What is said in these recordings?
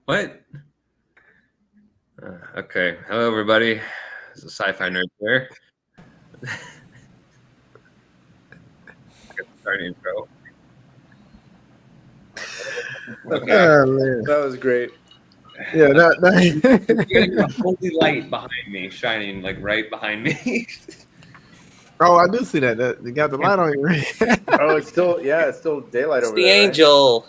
What? Okay. Hello, everybody. It's a Sci-Fi Nerd here. Start intro. Okay. That was great. Yeah, You got a holy light behind me, shining like right behind me. Oh, I do see that. You got the light on your ring. Oh, it's still daylight It's over the there. Right? angel.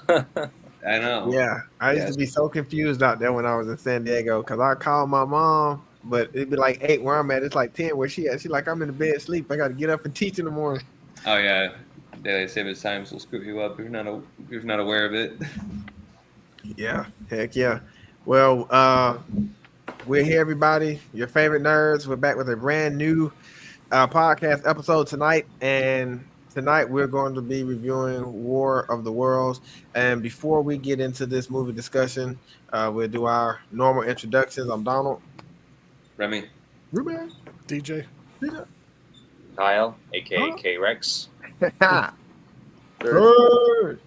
I know. Yeah, I used to be so confused out there when I was in San Diego because I called my mom, but it'd be like 8 where I'm at. It's like 10 where she at. She like, I'm in the bed sleep. I got to get up and teach in the morning. Oh yeah. Daylight savings times will screw you up if you're not aware of it. Yeah, heck yeah. Well, we're here, everybody. Your favorite nerds. We're back with a brand new podcast episode tonight, and tonight we're going to be reviewing War of the Worlds. And before we get into this movie discussion, we'll do our normal introductions. I'm Donald. Remy. Ruben. DJ. Kyle, aka K-Rex. Third.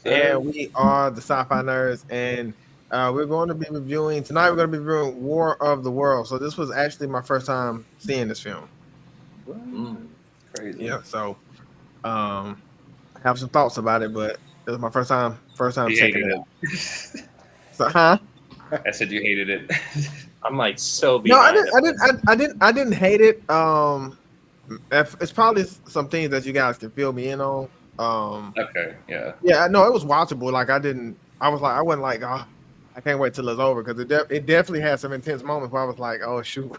And we are the Sci-Fi Nerds, and we're going to be reviewing tonight. We're going to be reviewing War of the Worlds. So this was actually my first time seeing this film. Crazy. Yeah, so I have some thoughts about it, but it was my first time checking it out. So, huh? I said you hated it. I'm like so No, behind. I didn't hate it. It's probably some things that you guys can fill me in on. Okay. Yeah. Yeah, no, it was watchable. Like I wasn't like, oh, I can't wait till it's over because it definitely had some intense moments where I was like, oh shoot,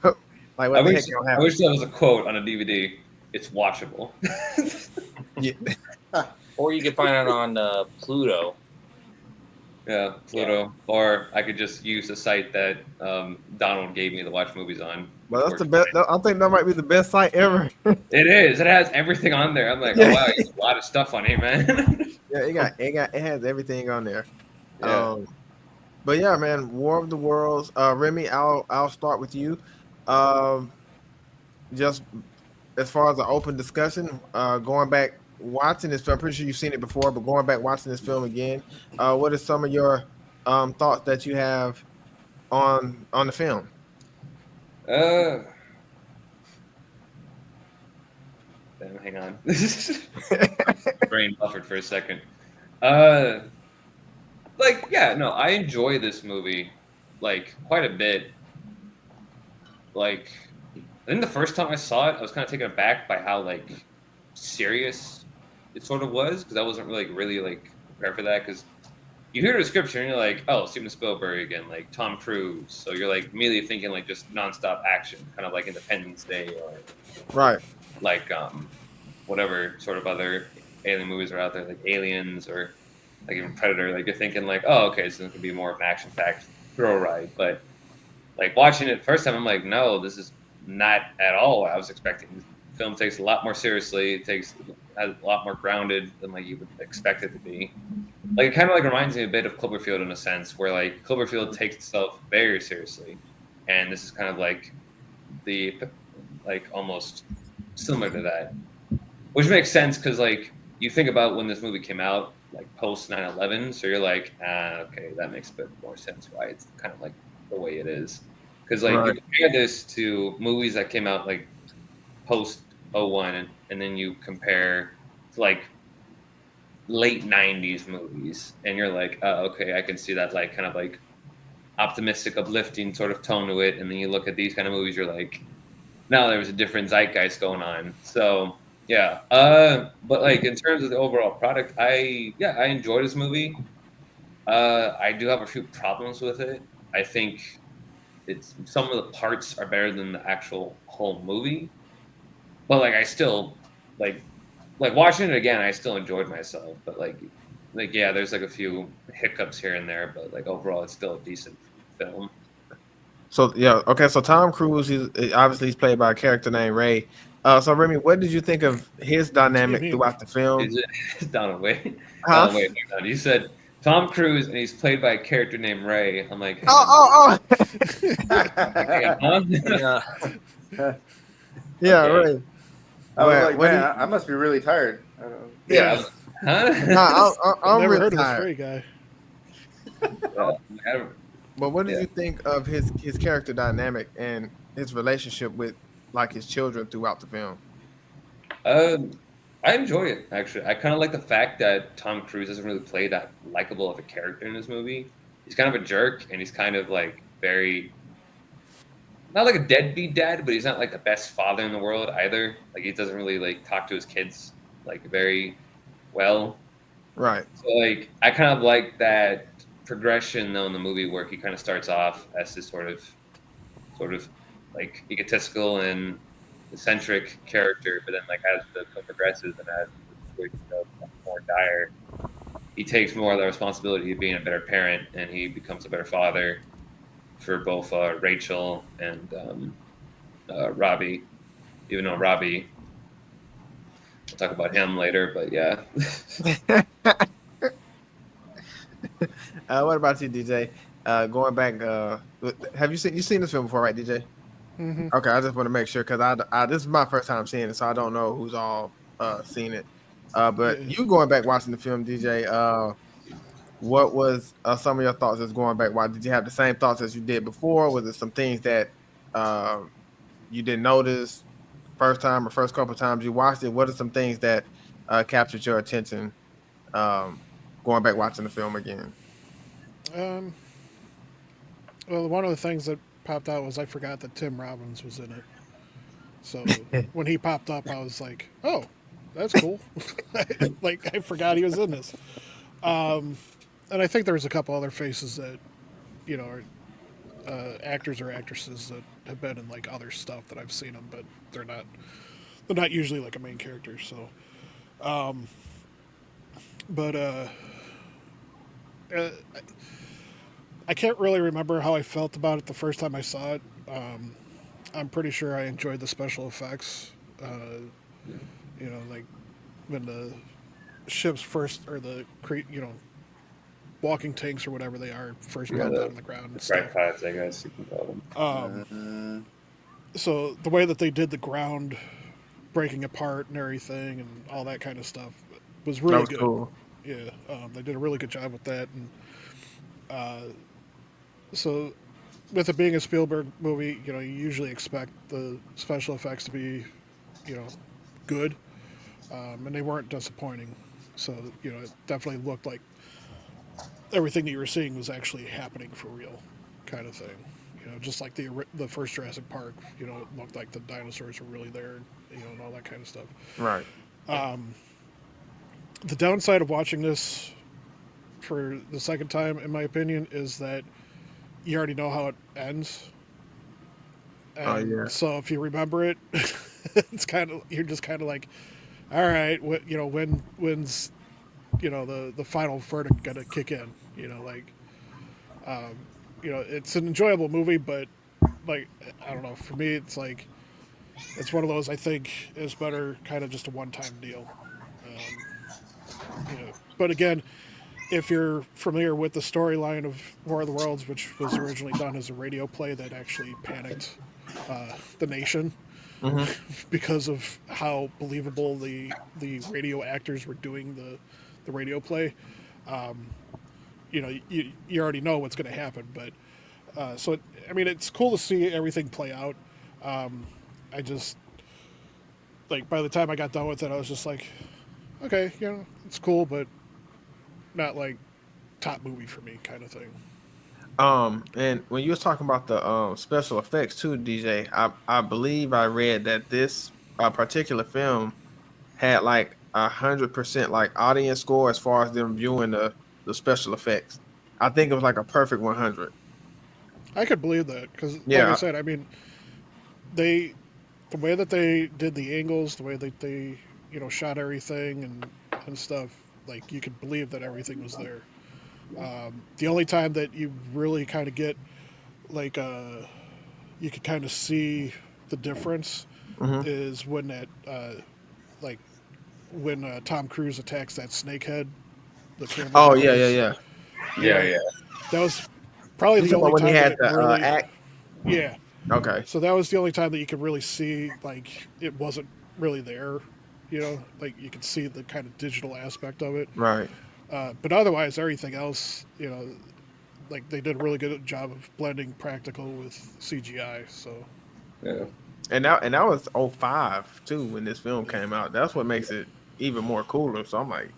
like what the heck gonna I happen? wish that was a quote on a DVD. It's watchable. Yeah. Or you could find it on Pluto. Yeah, Pluto. Or I could just use the site that Donald gave me to watch movies on. But that's the best. I think that might be the best site ever. It is. It has everything on there. I'm like, Yeah. oh wow, there's a lot of stuff on here, man. Yeah, it has everything on there. Yeah. But yeah, man, War of the Worlds. Remy, I'll start with you. Just as far as the open discussion, going back watching this film, I'm pretty sure you've seen it before, but going back watching this film again, what are some of your thoughts that you have on the film? Damn, hang on. Brain buffered for a second. I enjoy this movie like quite a bit. Like, I think the first time I saw it, I was kind of taken aback by how like serious it sort of was because I wasn't really prepared for that because you hear the description and you're like, oh, Steven Spielberg again, like Tom Cruise. So you're like immediately thinking like just nonstop action, kind of like Independence Day or Right. like whatever sort of other alien movies are out there, like Aliens or like even Predator. Like you're thinking like, oh, okay, so this could be more of an action-packed thrill ride. But like watching it the first time, I'm like, no, this is not at all what I was expecting. The film takes a lot more seriously. Has a lot more grounded than like you would expect it to be. Like it kind of like reminds me a bit of Cloverfield in a sense, where like Cloverfield takes itself very seriously, and this is kind of like the like almost similar to that, which makes sense because like you think about when this movie came out, like post 9/11, so you're like, okay, that makes a bit more sense why it's kind of like the way it is, because like Right. you compare this to movies that came out like post 01, and then you compare to like late 90s movies, and you're like, okay, I can see that like kind of like optimistic, uplifting sort of tone to it, and then you look at these kind of movies, you're like, no, there was a different zeitgeist going on. So yeah, but like in terms of the overall product, I enjoyed this movie. I do have a few problems with it. I think it's some of the parts are better than the actual whole movie, but like I still like watching it again, I still enjoyed myself. But like yeah, there's like a few hiccups here and there, but like overall, it's still a decent film. So yeah, okay. So Tom Cruise, he's played by a character named Ray. So Remy, what did you think of his dynamic throughout the film? Is it Donald? Wait, Huh? wait. You said Tom Cruise, and he's played by a character named Ray. I'm like, Oh. Yeah, Okay. Ray. I was like, What do man, I must be really tired. I don't know. yeah, huh? Nah, I'm I've never really heard of this tired. Free guy. But what did Yeah. you think of his character dynamic and his relationship with like his children throughout the film? I enjoy it actually. I kind of like the fact that Tom Cruise doesn't really play that likable of a character in this movie. He's kind of a jerk, and he's kind of like very not like a deadbeat dad, but he's not like the best father in the world either. Like he doesn't really like talk to his kids like very well. Right. So like I kind of like that progression though in the movie where he kind of starts off as this sort of like egotistical and eccentric character, but then like as the film progresses and as the situation goes more dire, he takes more of the responsibility of being a better parent and he becomes a better father for both Rachel and Robbie. Even though Robbie, we'll talk about him later, but yeah. What about you, DJ? Going back, have you seen this film before, right, DJ? Mm-hmm. Okay, I just want to make sure because I this is my first time seeing it, so I don't know who's all seen it. But Yeah. you going back watching the film, DJ? What was some of your thoughts as going back? Why did you have the same thoughts as you did before? Was it some things that you didn't notice first time or first couple times you watched it? What are some things that captured your attention going back watching the film again? Well, one of the things that popped out was I forgot that Tim Robbins was in it. So when he popped up, I was like, "Oh, that's cool." Like I forgot he was in this. And I think there was a couple other faces that, are actors or actresses that have been in like other stuff that I've seen them, but they're not usually like a main character. So, but uh, I can't really remember how I felt about it the first time I saw it. I'm pretty sure I enjoyed the special effects. Like when the ships first, or the walking tanks or whatever they are, first popped out on the ground and stuff. Tripods, I guess you can call them. So the way that they did the ground breaking apart and everything and all that kind of stuff was really That was good. cool. Yeah, they did a really good job with that. And so with it being a Spielberg movie, you usually expect the special effects to be, good, and they weren't disappointing. So it definitely looked like everything that you were seeing was actually happening for real, kind of thing. Just like the first Jurassic Park, it looked like the dinosaurs were really there, and all that kind of stuff. Right. The downside of watching this for the second time, in my opinion, is that you already know how it ends. And yeah. So if you remember it, you're just kind of like, all right, when's the final verdict gonna kick in? It's an enjoyable movie, but like I don't know, for me, it's like it's one of those I think is better kind of just a one-time deal. But again, if you're familiar with the storyline of War of the Worlds, which was originally done as a radio play that actually panicked the nation because of how believable the radio actors were doing the radio play, you already know what's going to happen. But it's cool to see everything play out. I just like by the time I got done with it, I was just like, okay, it's cool, but not like top movie for me kind of thing. And when you was talking about the special effects too, DJ, I believe I read that this particular film had like 100% like audience score as far as them viewing the special effects. I think it was like a perfect 100. I could believe that because, Yeah. like I said, I mean, the way that they did the angles, the way that they shot everything and stuff, like you could believe that everything was there. The only time that you really kind of get like you could kind of see the difference is when that when Tom Cruise attacks that snakehead. Oh yeah. That was probably the only when time he had that the it really, act. Yeah. Okay. So that was the only time that you could really see like it wasn't really there. Like you could see the kind of digital aspect of it. Right. But otherwise, everything else, like they did a really good job of blending practical with CGI. So Yeah. And that was '05 too when this film came out. That's what makes it even more cooler. So I'm like,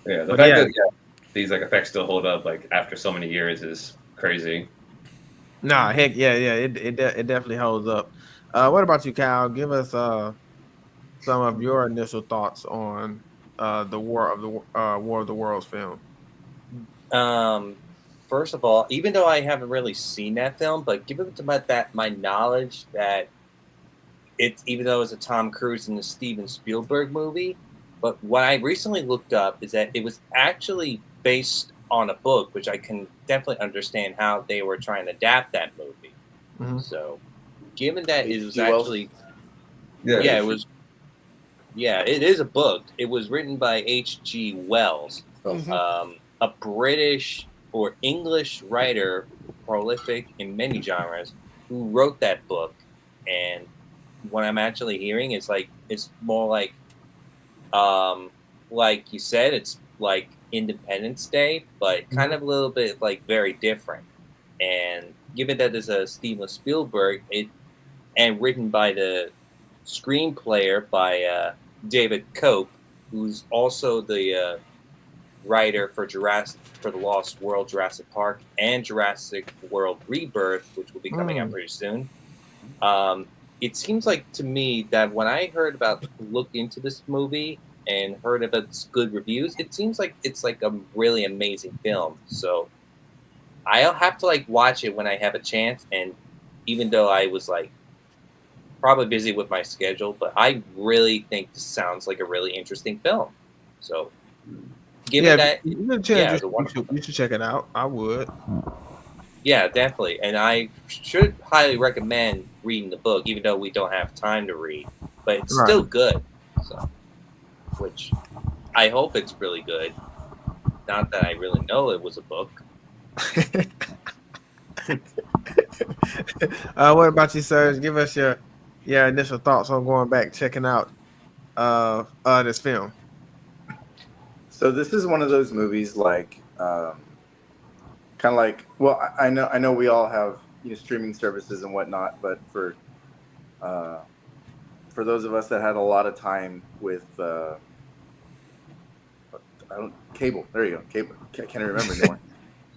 Yeah. The but fact yeah, that these like effects still hold up like after so many years is crazy. nah, heck yeah, it definitely holds up. What about you, Kyle? Give us some of your initial thoughts on the War of the Worlds film. First of all, even though I haven't really seen that film, but given to my knowledge that it's even though it's a Tom Cruise and a Steven Spielberg movie, but what I recently looked up is that it was actually based on a book, which I can definitely understand how they were trying to adapt that movie. Mhm. So, given that it was H.G. Wells. actually, Yeah. yeah, it was, yeah, it is a book. It was written by H.G. Wells, a British or English writer, prolific in many genres, who wrote that book. And what I'm actually hearing is like it's more like you said, it's like Independence Day, but kind of a little bit like very different. And given that it's a Steven Spielberg, and written by the screenplayer by David Cope, who's also the writer for the Lost World, Jurassic Park, and Jurassic World Rebirth, which will be coming out pretty soon. It seems like to me that when I looked into this movie and heard about its good reviews, it seems like it's like a really amazing film. So I'll have to like watch it when I have a chance. And even though I was like probably busy with my schedule, but I really think this sounds like a really interesting film. So given that, if you get a yeah, chance, it was a wonderful film. you should check it out. I would. Yeah, definitely. And I should highly recommend reading the book, even though we don't have time to read. But it's Right. still good. So, which I hope it's really good. Not that I really know it was a book. What about you, Serge? Give us your initial thoughts on going back checking out this film. So this is one of those movies like kind of like, well, I know we all have streaming services and whatnot, but for those of us that had a lot of time with cable, there you go, cable. Can't remember anymore.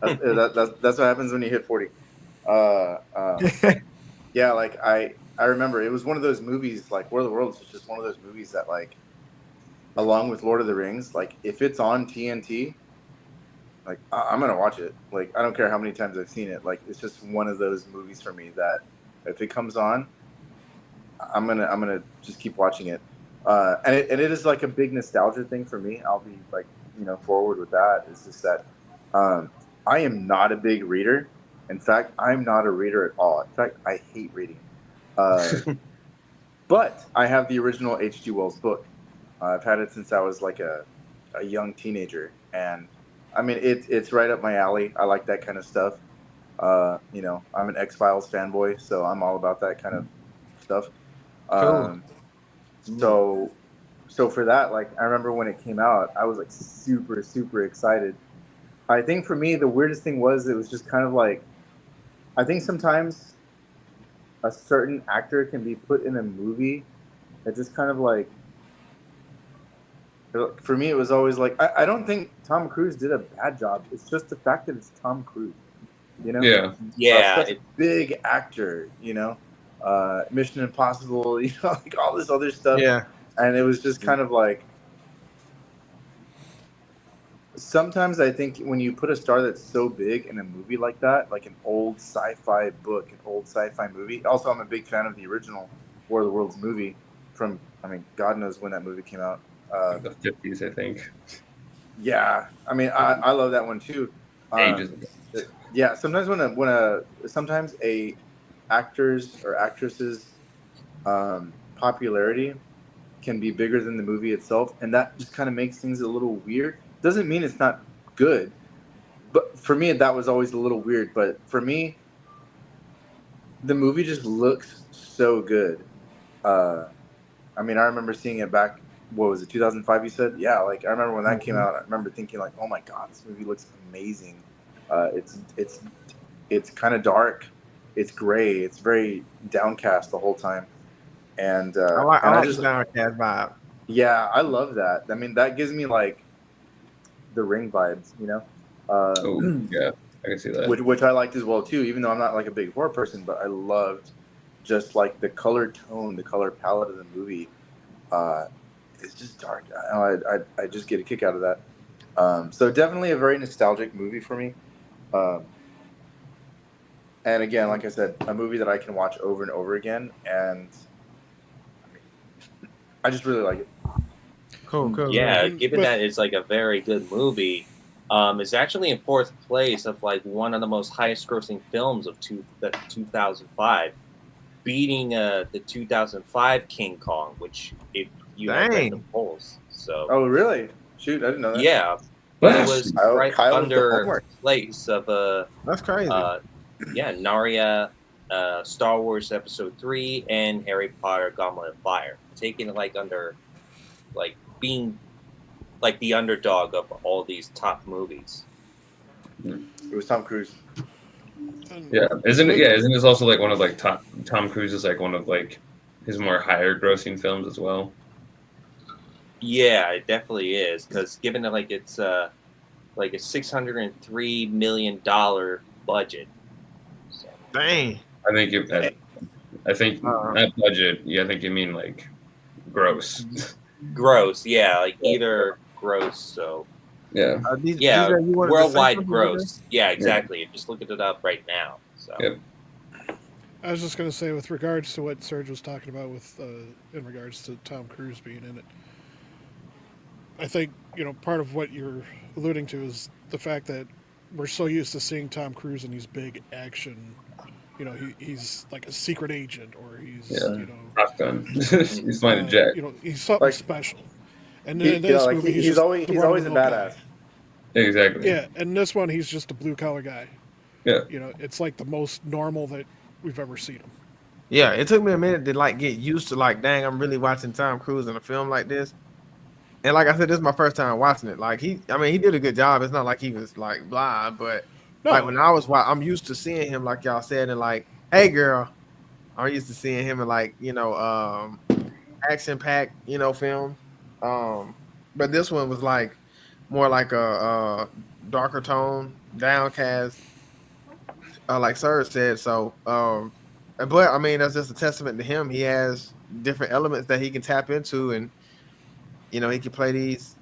That's what happens when you hit 40. Yeah, like I remember it was one of those movies like War of the Worlds was just one of those movies that like, along with Lord of the Rings, like if it's on TNT, like I'm gonna watch it. Like I don't care how many times I've seen it. Like it's just one of those movies for me that if it comes on, I'm gonna just keep watching it. And it is like a big nostalgia thing for me. I'll be like forward with that. It's just that I am not a big reader. In fact, I'm not a reader at all. In fact, I hate reading. But I have the original H.G. Wells book. I've had it since I was like a young teenager, and I mean it's right up my alley. I like that kind of stuff. I'm an X-Files fanboy, so I'm all about that kind of stuff. Cool. So for that, like I remember when it came out, I was like super excited. I think for me the weirdest thing was it was just kind of like, I think sometimes a certain actor can be put in a movie that just kind of like, for me it was always like I don't think Tom Cruise did a bad job. It's just the fact that it's Tom Cruise, Yeah. such a big actor, Mission Impossible, like all this other stuff. Yeah. And it was just kind of like, sometimes I think when you put a star that's so big in a movie like that, like an old sci-fi book, an old sci-fi movie. Also, I'm a big fan of the original War of the Worlds movie from, I mean, God knows when that movie came out. The 50s, I think. Yeah, I mean, I love that one too. Ages ago. Yeah, sometimes sometimes a actors or actresses popularity can be bigger than the movie itself, and that just kind of makes things a little weird. Doesn't mean it's not good, but for me that was always a little weird. But for me, the movie just looks so good. I mean, I remember seeing it back, what was it, 2005 you said? Yeah, like I remember when that came out, I remember thinking like, oh my God, this movie looks amazing. It's kind of dark. It's gray. It's very downcast the whole time. And I like I this just downcast vibe. yeah, I love that. I mean, that gives me like the Ring vibes, you know. Oh yeah, I can see that. Which I liked as well too. Even though I'm not like a big horror person, but I loved just like the color tone, the color palette of the movie. It's just dark. I just get a kick out of that. So definitely a very nostalgic movie for me. And again, like I said, a movie that I can watch over and over again, and I just really like it. Cool. Yeah, And given with- that it's like a very good movie, it's actually in fourth place of like one of the most highest grossing films of 2005, beating the 2005 King Kong, which if you have read the Dang. polls. So Oh, really? Shoot, I didn't know that. yeah, but it Wow. was Kyle- right Kyle's the under homework. place of That's crazy. Narnia, Star Wars Episode 3, and Harry Potter Goblet of Fire, taking it like under, like being like the underdog of all these top movies. It was Tom Cruise. and Yeah, isn't it? Yeah, isn't this also like one of like Tom Cruise is like one of like his more higher grossing films as well? Yeah, it definitely is, because given that like it's like a $603 million budget. So, Dang. I think I think that budget. Yeah, I think you mean like gross. gross, yeah, like either gross, so Yeah. These yeah, are you wanted to say worldwide something, gross. Yeah, exactly. Just looking it up right now. So Yep. I was just going to say, with regards to what Serge was talking about, with in regards to Tom Cruise being in it, I think part of what you're alluding to is the fact that we're so used to seeing Tom Cruise in these big action. He's like a secret agent, or he's Yeah. Top Gun. He's flying a jet. He's something Like, special. And in this movie, he's he's just always the a run-of-the-mill guy. badass. Exactly. Yeah, and this one, he's just a blue collar guy. Yeah. It's like the most normal that we've ever seen him. Yeah, it took me a minute to like get used to like, dang, I'm really watching Tom Cruise in a film like this. And like I said, this is my first time watching it. Like he did a good job. It's not like he was like blind, but No, like when I was I'm used to seeing him, like y'all said, and like, hey girl, I'm used to seeing him in like action packed film. But this one was like more like a darker tone, downcast, like Serge said. So, but I mean, that's just a testament to him. He has different elements that he can tap into, and he can play these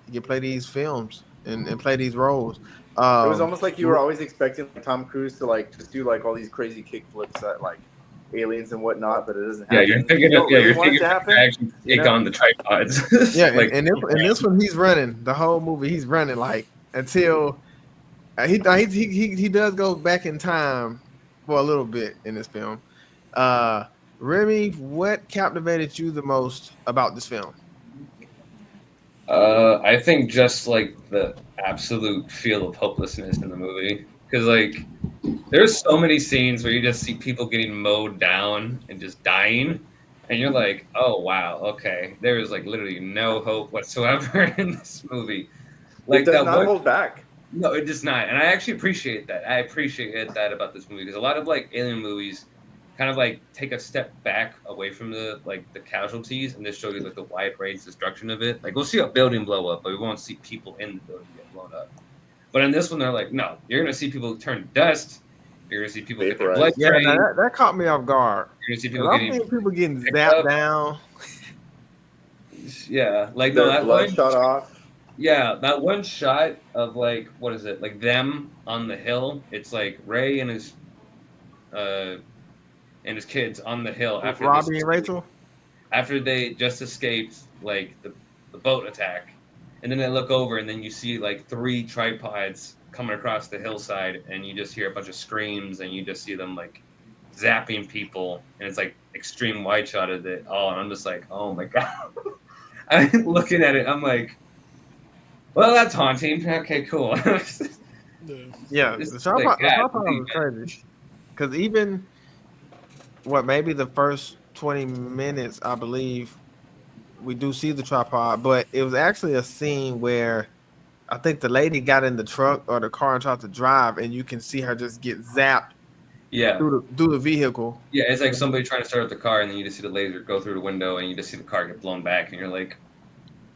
films and play these roles. It was almost like you were always expecting Tom Cruise to like just do like all these crazy kick flips at like aliens and whatnot, but it doesn't happen. Yeah, you're thinking of you're thinking actually take on the tripods. Yeah, like, and this one, he's running the whole movie. He's running like until he does go back in time for a little bit in this film. Remy, what captivated you the most about this film? I think just like the absolute feel of hopelessness in the movie, because like there's so many scenes where you just see people getting mowed down and just dying, and you're like, oh wow, okay, there is like literally no hope whatsoever in this movie. Like it does that not hold back. No, it does not, and I actually appreciate that. I appreciate that about this movie, because a lot of like alien movies kind of like take a step back away from the casualties and just show you like the wide range destruction of it. Like we'll see a building blow up, but we won't see people in the building get blown up. But in this one, they're like, no, you're gonna see people turn to dust. You're gonna see people get their blood Yeah, drained. that caught me off guard. You're gonna see people I've getting seen people getting picked zapped up. down. Yeah, like Their that blood one shot off. Yeah, that one shot of like what is it? Like them on the hill. It's like Ray and his kids on the hill after Robbie and Rachel. After they just escaped like the boat attack, and then they look over and then you see like 3 tripods coming across the hillside, and you just hear a bunch of screams, and you just see them like zapping people, and it's like extreme wide shot of it all, and I'm just like, oh my god. I'm looking at it, I'm like, well, that's haunting. Okay, cool. Yeah, Just the tripod like, God, was crazy. Because even maybe the first 20 minutes, I believe, we do see the tripod, but it was actually a scene where I think the lady got in the truck or the car and tried to drive, and you can see her just get zapped Yeah. through the vehicle. Yeah, it's like somebody trying to start up the car, and then you just see the laser go through the window, and you just see the car get blown back, and you're like,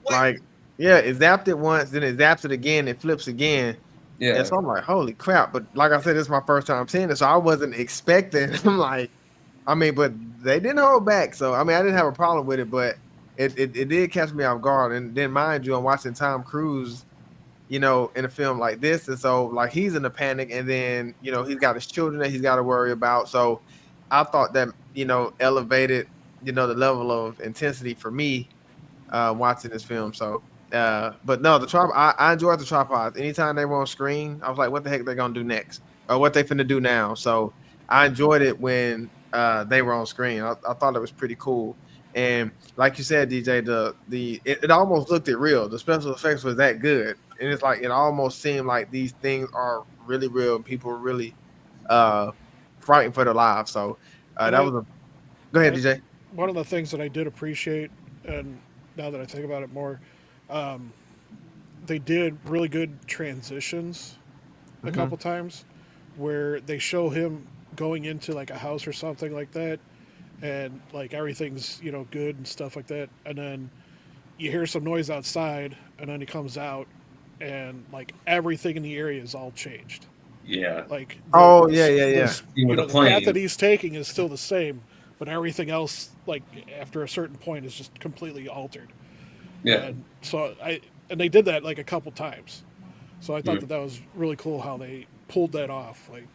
what? Like, yeah, it zapped it once, then it zaps it again, it flips again. Yeah. And so I'm like, holy crap. But like I said, this is my first time seeing it, so I wasn't expecting. I'm like, but they didn't hold back. So, I didn't have a problem with it, but it did catch me off guard. And then, mind you, I'm watching Tom Cruise, in a film like this. And so, like, he's in a panic. And then, he's got his children that he's got to worry about. So I thought that, elevated, the level of intensity for me watching this film. So, but no, I enjoyed the tripods. Anytime they were on screen, I was like, what the heck they're going to do next? Or what they finna do now? So I enjoyed it when they were on screen. I thought it was pretty cool. And like you said, DJ, it almost looked it real. The special effects was that good. And it's like, it almost seemed like these things are really real and people are really fighting for their lives. So go ahead, DJ. One of the things that I did appreciate, and now that I think about it more, they did really good transitions a couple times where they show him going into like a house or something like that, and like everything's good and stuff like that, and then you hear some noise outside, and then he comes out, and like everything in the area is all changed. Yeah. Like The path that he's taking is still the same, but everything else, like after a certain point, is just completely altered. Yeah. And so they did that like a couple times. So I thought that was really cool how they pulled that off. Like,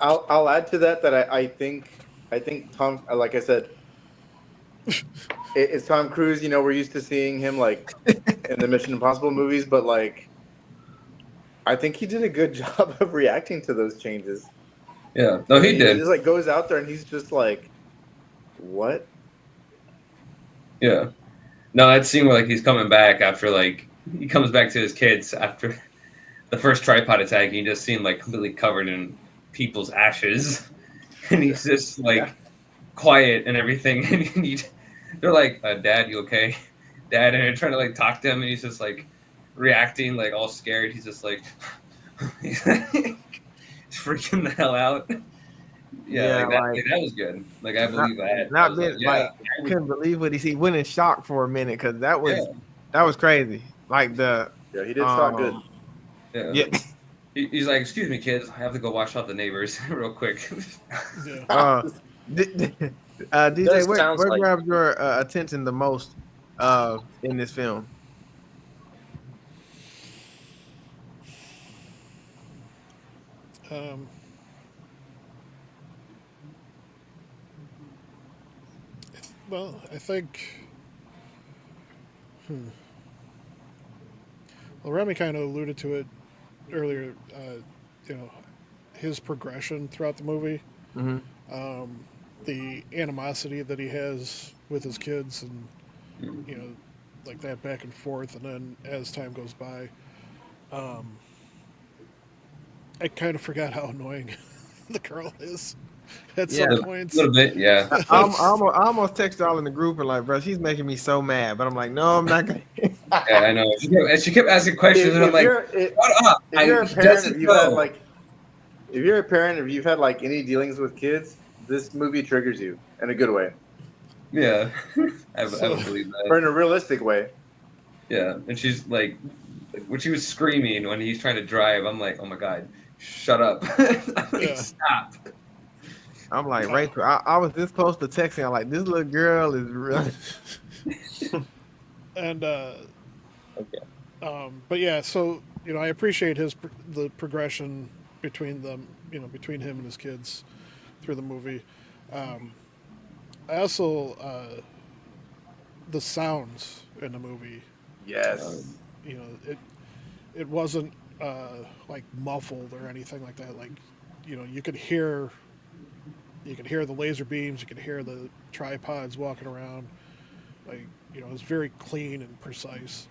I'll add to that I think Tom, like I said, it's Tom Cruise. We're used to seeing him like in the Mission Impossible movies, but like I think he did a good job of reacting to those changes. Yeah, no, he did. He just like goes out there and he's just like, what? Yeah. No, that scene where like he's coming back after like he comes back to his kids after the first tripod attack, and you just see him like completely covered in people's ashes, and he's just like quiet and everything, and they're like, "Dad, you okay? Dad?" And they're trying to like talk to him, and he's just like reacting like all scared. He's just like he's freaking the hell out. Yeah, that was good. Like I believe that. I couldn't believe what he went in shock for a minute because that was crazy. Like he did shock good. Yeah. He's like, "Excuse me, kids, I have to go wash out the neighbors real quick." DJ, where grabbed your attention the most in this film? Well, I think. Well, Remy kind of alluded to it earlier. His progression throughout the movie, the animosity that he has with his kids, and like that back and forth, and then as time goes by, I kind of forgot how annoying the girl is at some points. A little bit, yeah. I almost texted y'all in the group and like, bro, she's making me so mad. But I'm like, no, I'm not gonna. Yeah, I know. She kept asking questions, and I'm like, "What up?" If you're a parent, if you're a parent, if you've had like any dealings with kids, this movie triggers you in a good way. Yeah, I would believe that. Or in a realistic way. Yeah, and she's like when she was screaming when he's trying to drive, I'm like, oh my god, shut up. Stop. I'm like, Rachel, I was this close to texting. I'm like, this little girl is really. And but yeah, so I appreciate the progression between them, between him and his kids through the movie. I also the sounds in the movie. Yes. It wasn't like muffled or anything like that. Like, you could hear the laser beams, you could hear the tripods walking around. Like, it was very clean and precise,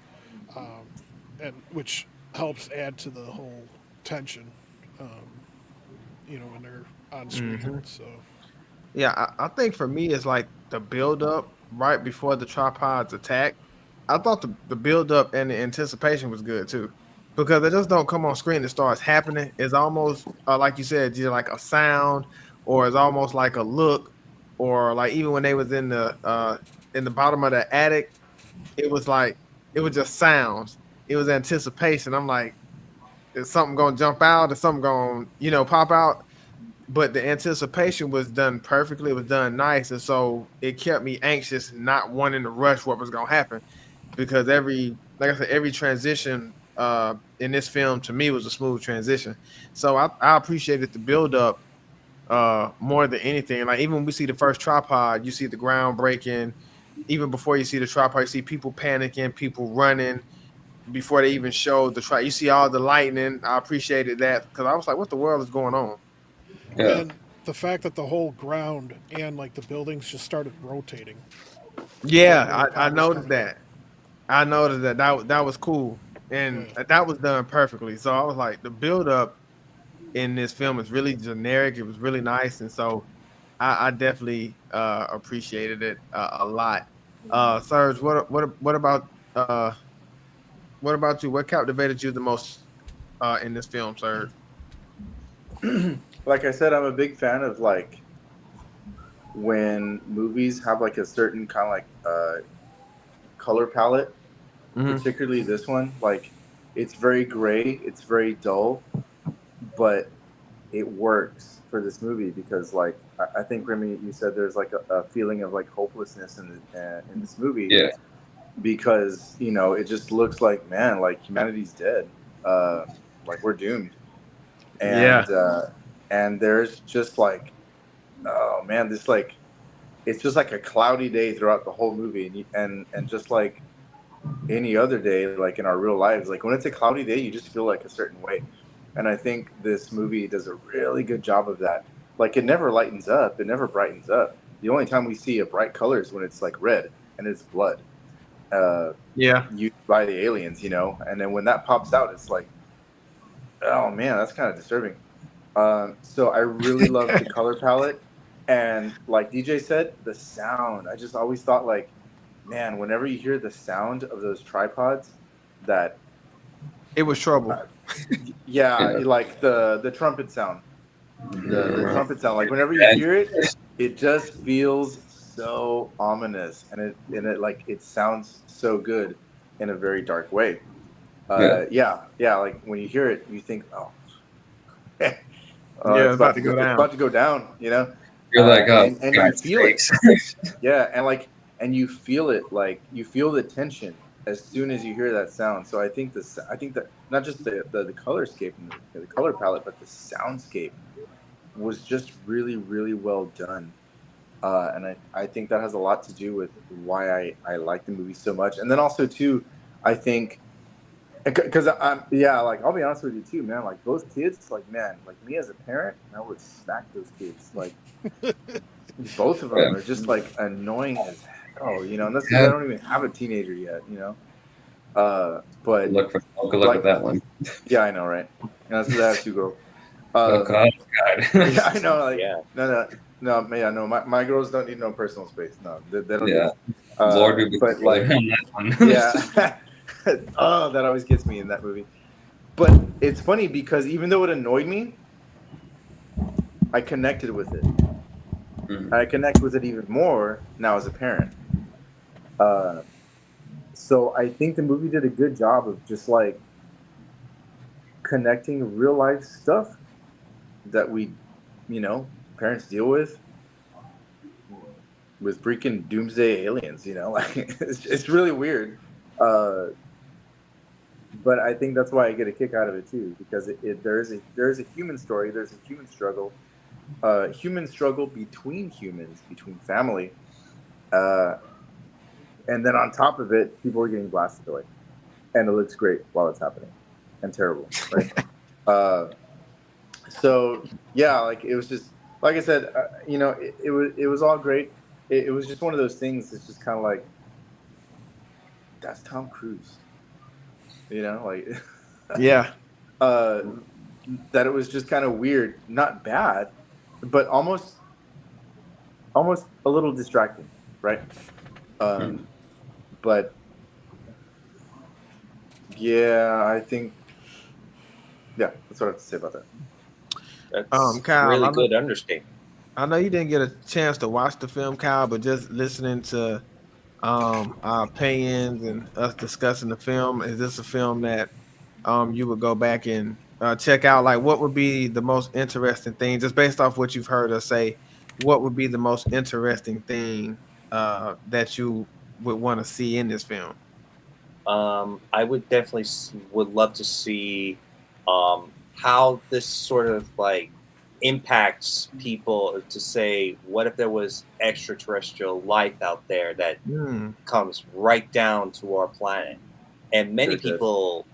and which helps add to the whole tension. When they're on screen. Mm-hmm. So. Yeah, I think for me it's like the build up right before the tripods attack. I thought the build up and the anticipation was good too. because they just don't come on screen. It starts happening. It's almost like you said, either like a sound, or it's almost like a look, or like even when they was in the bottom of the attic, it was like it was just sounds. It was anticipation. I'm like, is something gonna jump out? Is something gonna pop out? But the anticipation was done perfectly. It was done nice, and so it kept me anxious, not wanting to rush what was gonna happen, because like I said, every transition in this film to me was a smooth transition. So I appreciated the build up more than anything. Like even when we see the first tripod, you see the ground breaking. Even before you see the tripod, you see people panicking, people running before they even show the tripod. You see all the lightning. I appreciated that because I was like, what the world is going on? Yeah. And the fact that the whole ground and like the buildings just started rotating. Yeah, When the I pod was noticed coming in. that. I noticed that was cool, and Yeah. that was done perfectly. So I was like, the build up in this film is really generic. It was really nice, and so I definitely appreciated it a lot. Serge, what about you? What captivated you the most in this film, Serge? Like I said, I'm a big fan of like when movies have like a certain kind of like color palette, Mm-hmm. particularly this one. Like it's very gray, it's very dull, but it works for this movie because like I think Remy, you said there's like a feeling of like hopelessness in this movie Yeah. because it just looks like, man, like humanity's dead, uh, like we're doomed, Yeah, and there's just like, oh man, this like it's just like a cloudy day throughout the whole movie, and just like any other day, like in our real lives, like when it's a cloudy day, you just feel like a certain way, and I think this movie does a really good job of that. Like it never lightens up, it never brightens up. The only time we see a bright color is when it's like red and it's blood. yeah, Used by the aliens, and then when that pops out, it's like, oh man, that's kind of disturbing. So I really love the color palette, and like DJ said, the sound. I just always thought like, man, whenever you hear the sound of those tripods, that it was trouble. uh, yeah, Yeah. like the trumpet sound, the Yeah. trumpet sound. Like whenever you hear it, it just feels so ominous, and it like it sounds so good in a very dark way. Yeah, like when you hear it, you think, oh, Yeah, it's it's about about to to go, go it's down. about to go down, You're like, oh, and you God feel it, sakes. yeah, and you feel it, like you feel the tension as soon as you hear that sound. So I think that not just the colorscape and the color palette, but the soundscape was just really, really well done. And I think that has a lot to do with why I like the movie so much. And then also too, I think because I'm yeah, like I'll be honest with you too, man. Like those kids, like man, like me as a parent, I would smack those kids. Like both of Yeah. them are just like annoying as hell, and that's because I Yeah. don't even have a teenager yet. But Good luck with like, that one. yeah, I know, right? And that's because I have two girls. Oh, Um, God. God. yeah, I know. Like, Yeah. no, yeah, no. My girls don't need no personal space. No, they don't need Yeah. it. Lord be with But you, brother, like, on that one. yeah. Oh, that always gets me in that movie. But it's funny because even though it annoyed me, I connected with it. Mhm. I connect with it even more now as a parent. Uh, so I think the movie did a good job of just like connecting real life stuff that parents deal with freaking doomsday aliens. Like it's really weird. Uh, but I think that's why I get a kick out of it too, because there is a human story, there's a human struggle between humans, between family, uh, and then on top of it, people are getting blasted away, and it looks great while it's happening, and terrible, right? uh, so yeah, like it was just like I said, it was all great. It was just one of those things. It's just kind of like that's Tom Cruise, like Yeah, uh, that it was just kind of weird, not bad, but almost a little distracting, right? But yeah, I think Yeah, that's what I have to say about that. That's Kyle, really good understatement. I know you didn't get a chance to watch the film, Kyle, but just listening to our opinions and us discussing the film, is this a film that you would go back and check out? Like, what would be the most interesting thing, just based off what you've heard us say? What would be the most interesting thing that you would want to see in this film? I would definitely would love to see how this sort of like impacts people. To say, what if there was extraterrestrial life out there that comes right down to our planet? And many people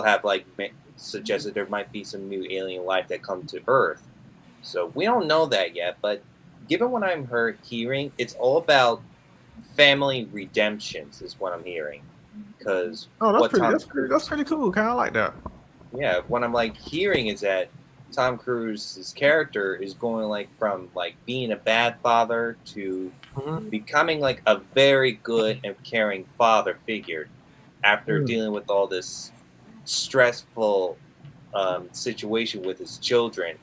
have like suggested there might be some new alien life that come to Earth. So we don't know that yet, but given what I'm hearing, it's all about family redemptions is what I'm hearing. Because that's pretty cool. Kind of like that. Yeah, what I'm like hearing is that Tom Cruise's character is going like from like being a bad father to becoming like a very good and caring father figure after dealing with all this stressful situation with his children,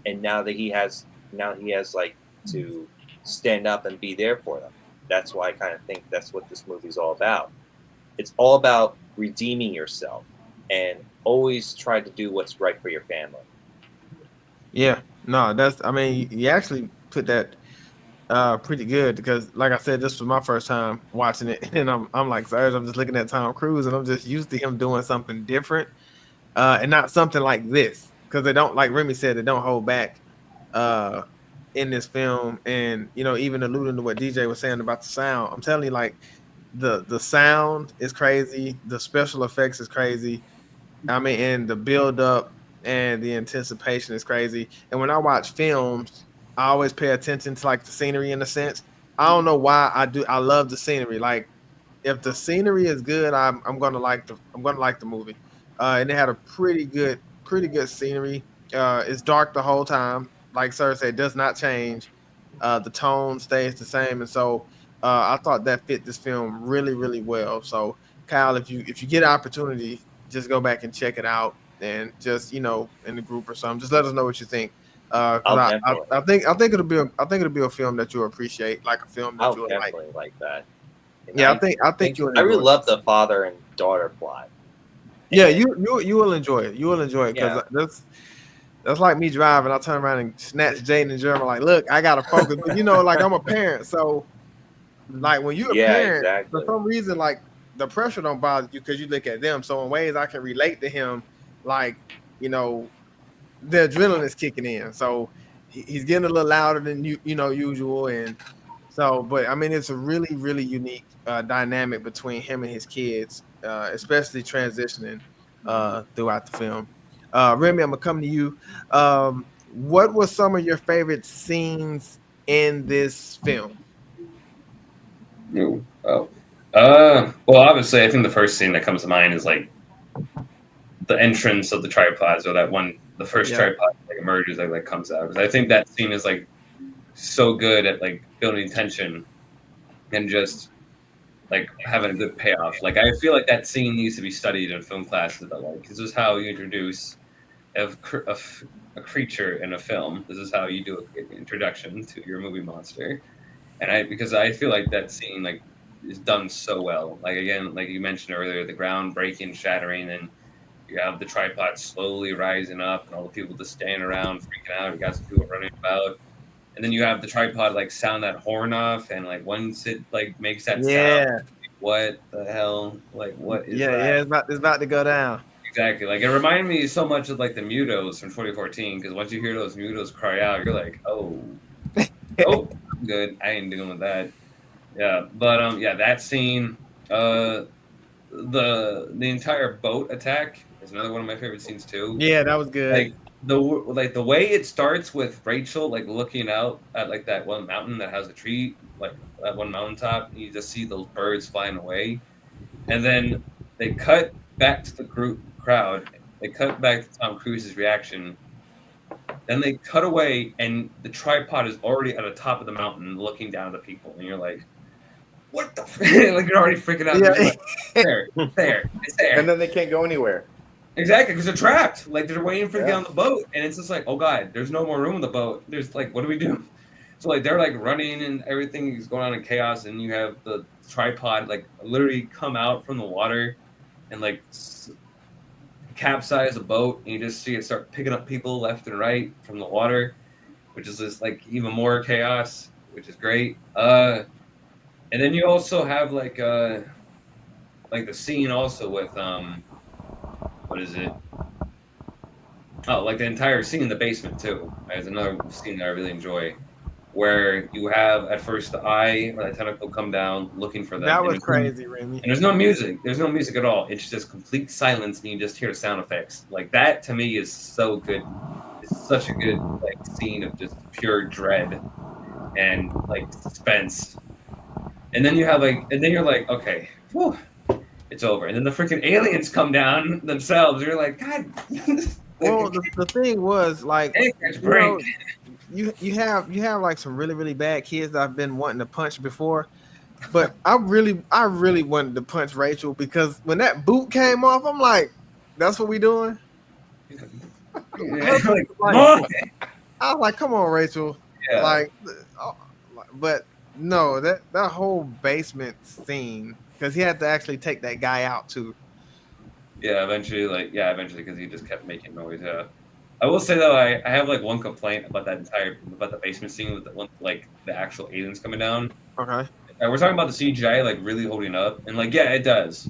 and now he has like to stand up and be there for them. That's why I kind of think that's what this movie's all about. It's all about redeeming yourself and always try to do what's right for your family. Yeah, no, I mean, you actually put that pretty good, because like I said, this was my first time watching it, and I'm like, sorry, I'm just looking at Tom Cruise and I'm just used to him doing something different, and not something like this, because they don't, like Remy said, they don't hold back in this film. And even alluding to what DJ was saying about the sound, I'm telling you, like the sound is crazy, the special effects is crazy. I mean, and the build up and the anticipation is crazy. And when I watch films, I always pay attention to like the scenery in a sense. I don't know why I do. I love the scenery. Like, if the scenery is good, I'm gonna like the movie. And they had a pretty good scenery. It's dark the whole time. Like Sir said, it does not change. The tone stays the same, and so I thought that fit this film really, really well. So, Kyle, if you get an opportunity, just go back and check it out, and just in the group or something, just let us know what you think. Because I think it'll be a film that you'll appreciate, like a film that you'll definitely like that. And yeah, I think you'll enjoy I really love the father and daughter plot. Yeah, you will enjoy it. You will enjoy it, because that's like me driving. I turn around and snatch Jaden and Jeremy, like, look, I gotta focus. But like, I'm a parent, so like when you're a parent, for some reason, like the pressure don't bother you because you look at them. So in ways I can relate to him, like the adrenaline is kicking in. So he's getting a little louder than usual, and so, but I mean, it's a really, really unique dynamic between him and his kids, especially transitioning throughout the film. Remy, I'm gonna come to you. What were some of your favorite scenes in this film? Well, obviously, I think the first scene that comes to mind is like the entrance of the tripods, or the first tripod like emerges, like comes out. Because I think that scene is like so good at like building tension and just like having a good payoff. Like, I feel like that scene needs to be studied in film classes. But like, this is how you introduce a creature in a film. This is how you do an introduction to your movie monster. And because I feel like that scene like is done so well. Like, again, like you mentioned earlier, the ground breaking, shattering, and you have the tripod slowly rising up, and all the people just standing around freaking out. You got some people running about, and then you have the tripod like sound that horn off, and like once it like makes that sound, what the hell? Like, what is that? Yeah, it's about to go down. Exactly. Like, it reminded me so much of like the Mutos from 2014, because once you hear those Mutos cry out, you're like, oh, I'm good. I ain't dealing with that. Yeah, but that scene, the entire boat attack is another one of my favorite scenes too. Yeah, that was good. Like the way it starts with Rachel like looking out at like that one mountain that has a tree, like that one mountaintop, and you just see those birds flying away, and then they cut back to the crowd. They cut back to Tom Cruise's reaction. Then they cut away, and the tripod is already at the top of the mountain, looking down at the people, and you're like, "What the?" Like, you're already freaking out. Yeah. Like, there, it's there. And then they can't go anywhere. Exactly, because they're trapped. Like they're waiting for to get Yeah. on the boat, and it's just like, oh god, there's no more room on the boat. There's like, what do we do? So like they're like running and everything is going on in chaos, and you have the tripod like literally come out from the water and like capsize a boat, and you just see it start picking up people left and right from the water, which is just like even more chaos, which is great. And then you also have like the scene also with what is it? Oh, like the entire scene in the basement too. There's another scene that I really enjoy, where you have at first the eye or the tentacle come down looking for them, That and was crazy, Remy. there's no music. There's no music at all. It's just complete silence, and you just hear sound effects. Like that to me is so good. It's such a good like scene of just pure dread and like suspense. And then you have like, and then you're like, okay, whew, it's over. And then the freaking aliens come down themselves. You're like, God. Well, the thing was like, Hey, catch a you know, break. you have like some really bad kids that I've been wanting to punch before, but I really wanted to punch Rachel because when that boot came off, I'm like, that's what we doing. Yeah, like, Like, I was like, come on, Rachel. yeah. Like, but no, that whole basement scene because he had to actually take that guy out too. Yeah, eventually, because he just kept making noise. Yeah, I will say though, I have like one complaint about the basement scene with the one like the actual aliens coming down. Okay, We're talking about the CGI like really holding up, and like yeah, it does,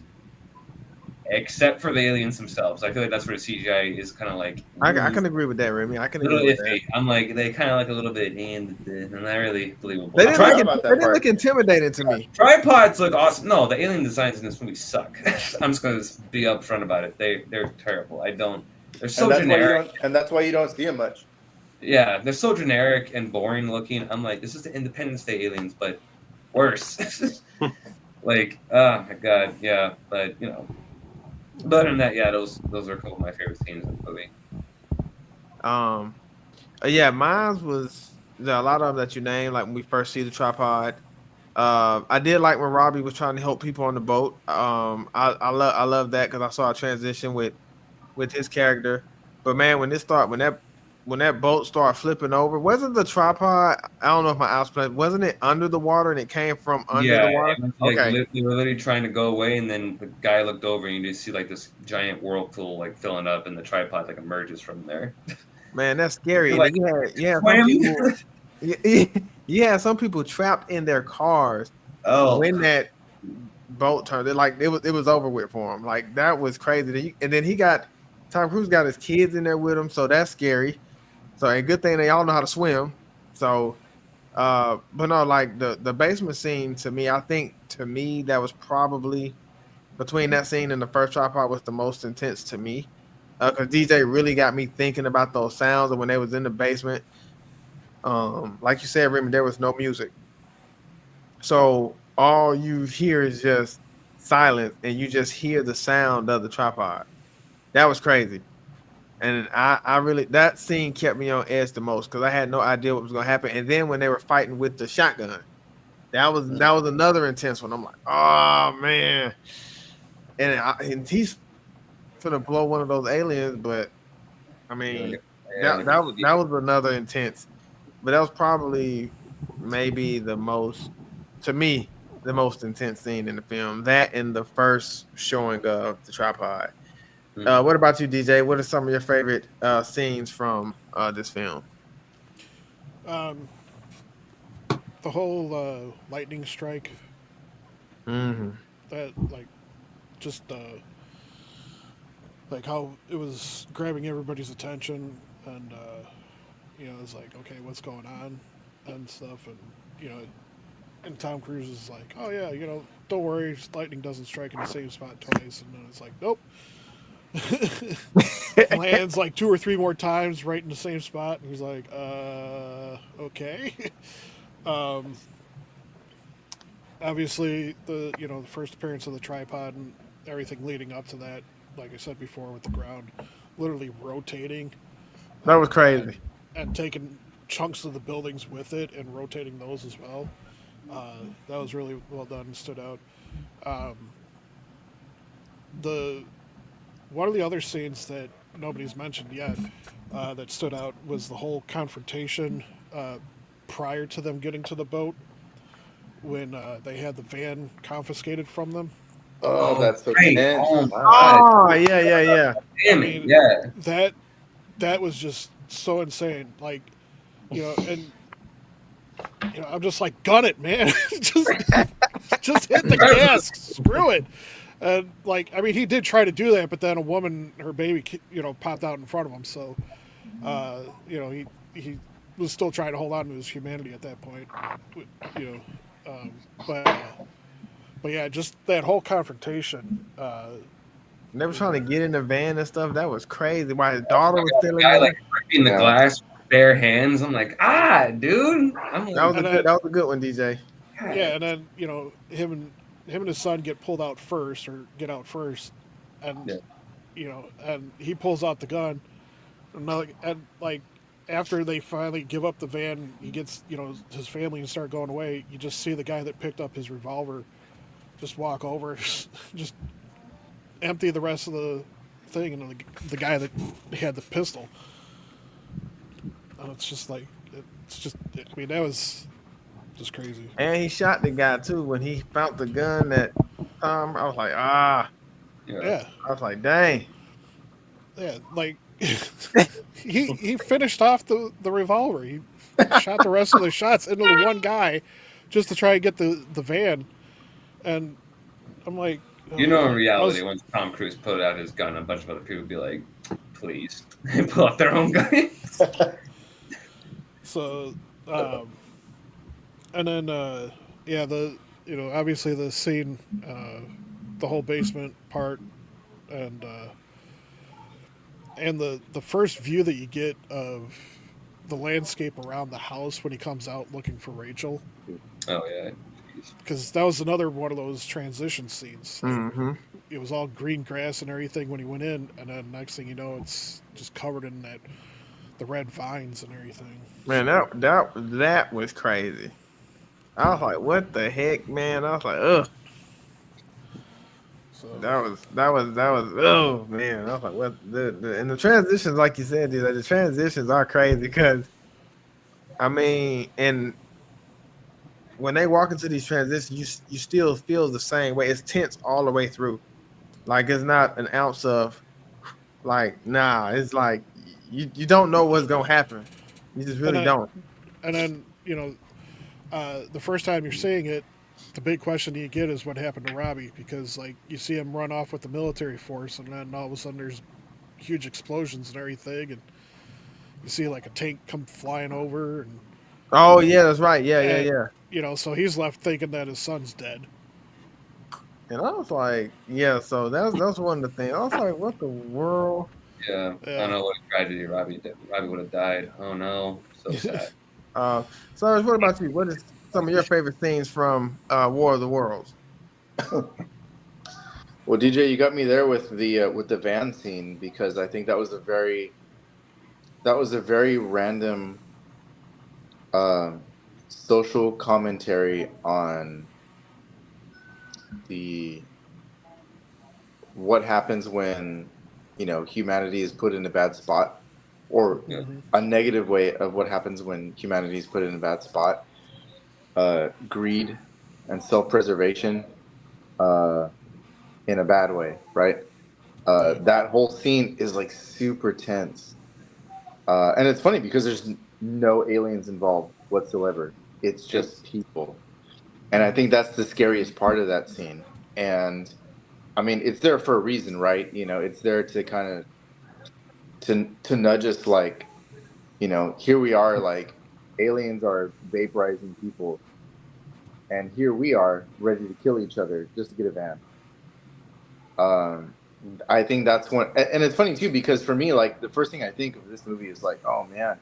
except for the aliens themselves. I feel like that's where the CGI is kind of like I can agree with that, Remy. I can a little agree with iffy. that. I'm like they kind of like a little bit and not really believable. They I forgot about they that didn't part. look intimidating to me. Tripods look awesome. No, the alien designs in this movie suck. I'm just gonna be upfront about it. They're terrible. They're so generic. And that's why you don't see them much. Yeah, they're so generic and boring looking. I'm like, this is the Independence Day aliens, but worse. Like, oh my god, yeah. But you know, but other than that, yeah, those are a couple of my favorite scenes in the movie. Yeah, mine was a lot of them that you named. Like when we first see the tripod, I did like when Robbie was trying to help people on the boat. I love that because I saw a transition with his character. But man, when that boat started flipping over, wasn't the tripod? I don't know if my eyes played. Wasn't it under the water and it came from under Yeah, the water? it was like Okay, they were literally trying to go away, and then the guy looked over, and you just see like this giant whirlpool like filling up, and the tripod like emerges from there. man, that's scary. You're And like, then you had some Wham! people. Yeah, some people trapped in their cars Oh, when that boat turned. It was over with for him. Like that was crazy. And then Tom Cruise got his kids in there with him, so that's scary. So a good thing they all know how to swim. So, but no, like the basement scene I think to me that was probably between that scene and the first tripod was the most intense to me. Because DJ really got me thinking about those sounds of when they was in the basement. Like you said, Remy, there was no music. So all you hear is just silence and you just hear the sound of the tripod. That was crazy. And I really, that scene kept me on edge the most because I had no idea what was going to happen. And then when they were fighting with the shotgun, that was another intense one. I'm like, oh man. And he's gonna blow one of those aliens, but I mean, that was another intense. But that was probably maybe the most intense scene in the film. That and the first showing of the tripod. What about you, DJ? What are some of your favorite scenes from this film? The whole lightning strike. Mm-hmm. That just like how it was grabbing everybody's attention, and it's like, okay, what's going on and stuff, and and Tom Cruise is like, oh yeah, don't worry, lightning doesn't strike in the same spot twice, and then it's like, nope. Lands like 2 or 3 more times right in the same spot, and he's like, okay. Obviously, the first appearance of the tripod and everything leading up to that, like I said before, with the ground literally rotating. That was crazy. And taking chunks of the buildings with it and rotating those as well. That was really well done and stood out. one of the other scenes that nobody's mentioned yet that stood out was the whole confrontation prior to them getting to the boat when they had the van confiscated from them. Oh, that's so great. tense. Oh Wow. my god. Oh, yeah. Damn I it. mean, Yeah. that was just so insane. Like, and I'm just like, gun it, man. just hit the gas. Screw it. And like, I mean, he did try to do that, but then a woman, her baby, popped out in front of him. So, he was still trying to hold on to his humanity at that point. You know, but yeah, just that whole confrontation. They were trying to get in the van and stuff. That was crazy. Why his daughter was still in Guy there. like gripping the Yeah. glass with bare hands. I'm like, dude. I'm like, That was a good one, DJ. Yeah, and then him and his son get pulled out first, or get out first, and Yeah. and he pulls out the gun, and like after they finally give up the van, he gets his family and start going away. You just see the guy that picked up his revolver just walk over, just empty the rest of the thing, and the guy that had the pistol. And it's just like I mean, that was just crazy. And he shot the guy too when he found the gun that I was like, Yeah, I was like, dang. yeah, like he finished off the revolver. He shot the rest of the shots into the one guy just to try and get the van. And I'm like, in reality, once Tom Cruise pulled out his gun, a bunch of other people would be like, please, and pull out their own guns. So, and then obviously the scene, the whole basement part, and the first view that you get of the landscape around the house when he comes out looking for Rachel. Oh yeah. Because that was another one of those transition scenes. Mm-hmm. It was all green grass and everything when he went in, and then next thing you know, it's just covered in the red vines and everything. Man, that was crazy. I was like, what the heck, man? I was like, ugh. So That was oh man. I was like, what and the transitions, like you said, dude, the transitions are crazy because I mean, and when they walk into these transitions, you still feel the same way. It's tense all the way through. Like it's not an ounce of like, nah, it's like you don't know what's gonna happen. You just really don't. And then the first time you're seeing it, the big question you get is what happened to Robbie, because like you see him run off with the military force, and then all of a sudden there's huge explosions and everything, and you see like a tank come flying over, and Oh yeah, that's right. Yeah. So he's left thinking that his son's dead. And I was like, yeah. So that's one of the things. I was like, what the world? Yeah. I don't know what a tragedy Robbie did. Robbie would have died. Oh no. So sad. So what about you? What is some of your favorite scenes from War of the Worlds? Well, DJ, you got me there with the van scene, because I think that was a very random social commentary on what happens when humanity is put in a bad spot, or a negative way of what happens when humanity is put in a bad spot. Greed and self-preservation in a bad way, right? That whole scene is like super tense, and it's funny because there's no aliens involved whatsoever. It's just people, and I think that's the scariest part of that scene. And I mean, it's there for a reason, right? It's there to kind of to nudge us, like, here we are, like, aliens are vaporizing people, and here we are ready to kill each other just to get a van. I think that's one, and it's funny too, because for me, like, the first thing I think of this movie is like, oh man,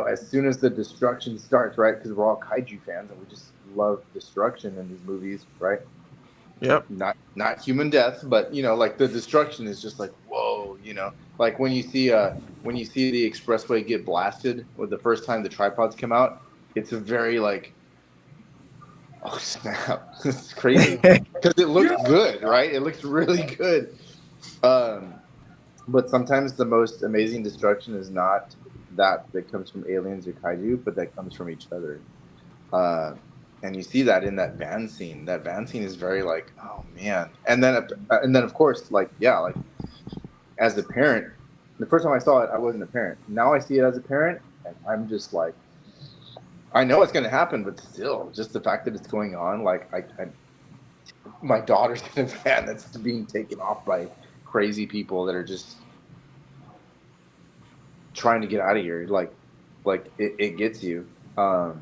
as soon as the destruction starts, right? Because we're all kaiju fans and we just love destruction in these movies, right? Yep. Not human death, but like the destruction is just like, whoa, like when you see the expressway get blasted, or the first time the tripods come out, it's a very like, oh snap, it's crazy because it looks good, right? It looks really good. But sometimes the most amazing destruction is not that comes from aliens or kaiju, but that comes from each other. And you see that in that van scene. That van scene is very like, oh man. And then of course, like yeah, like as a parent, the first time I saw it, I wasn't a parent. Now I see it as a parent, and I'm just like, I know it's going to happen, but still, just the fact that it's going on, like my daughter's in a van that's being taken off by crazy people that are just trying to get out of here. Like it gets you. Yeah.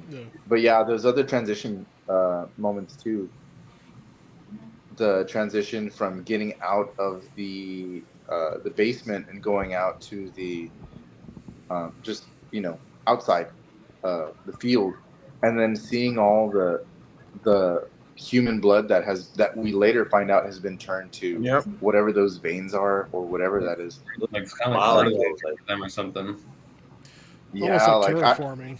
But yeah, those other transition moments too. The transition from getting out of the basement and going out to the just outside the field, and then seeing all the human blood that we later find out has been turned to Yep. whatever those veins are or whatever that is. Like it's kind of Wow. like fertilizer for them or something. Almost Yeah, like like terraforming.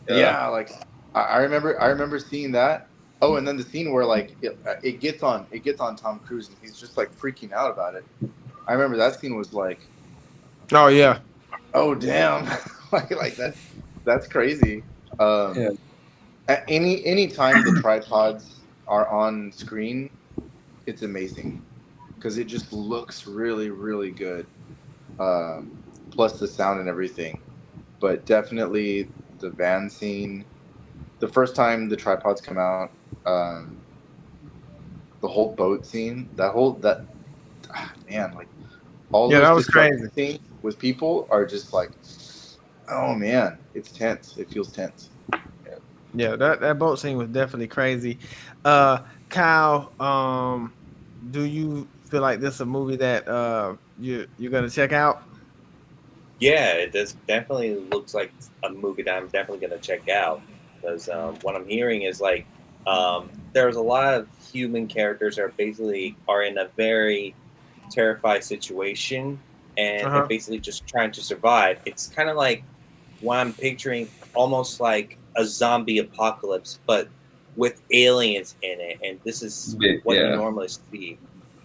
yeah, like I remember seeing that. Oh, and then the scene where like it gets on Tom Cruise and he's just like freaking out about it. I remember that scene was like, Oh yeah. oh damn, like that's crazy. Yeah. At any time the tripods are on screen, it's amazing because it just looks really really good. Plus the sound and everything, but definitely the van scene. The first time the tripods come out, the whole boat scene, man, like all Yeah, those that was destruction crazy. scenes with people are just like, oh man, it's tense. It feels tense. Yeah, that boat scene was definitely crazy. Kyle, do you feel like this is a movie that you're gonna check out? Yeah, it does definitely looks like a movie that I'm definitely going to check out because what I'm hearing is like there's a lot of human characters that basically are in a very terrified situation and they're Uh-huh. basically just trying to survive. It's kind of like what I'm picturing, almost like a zombie apocalypse, but with aliens in it. And this is what you Yeah. normally see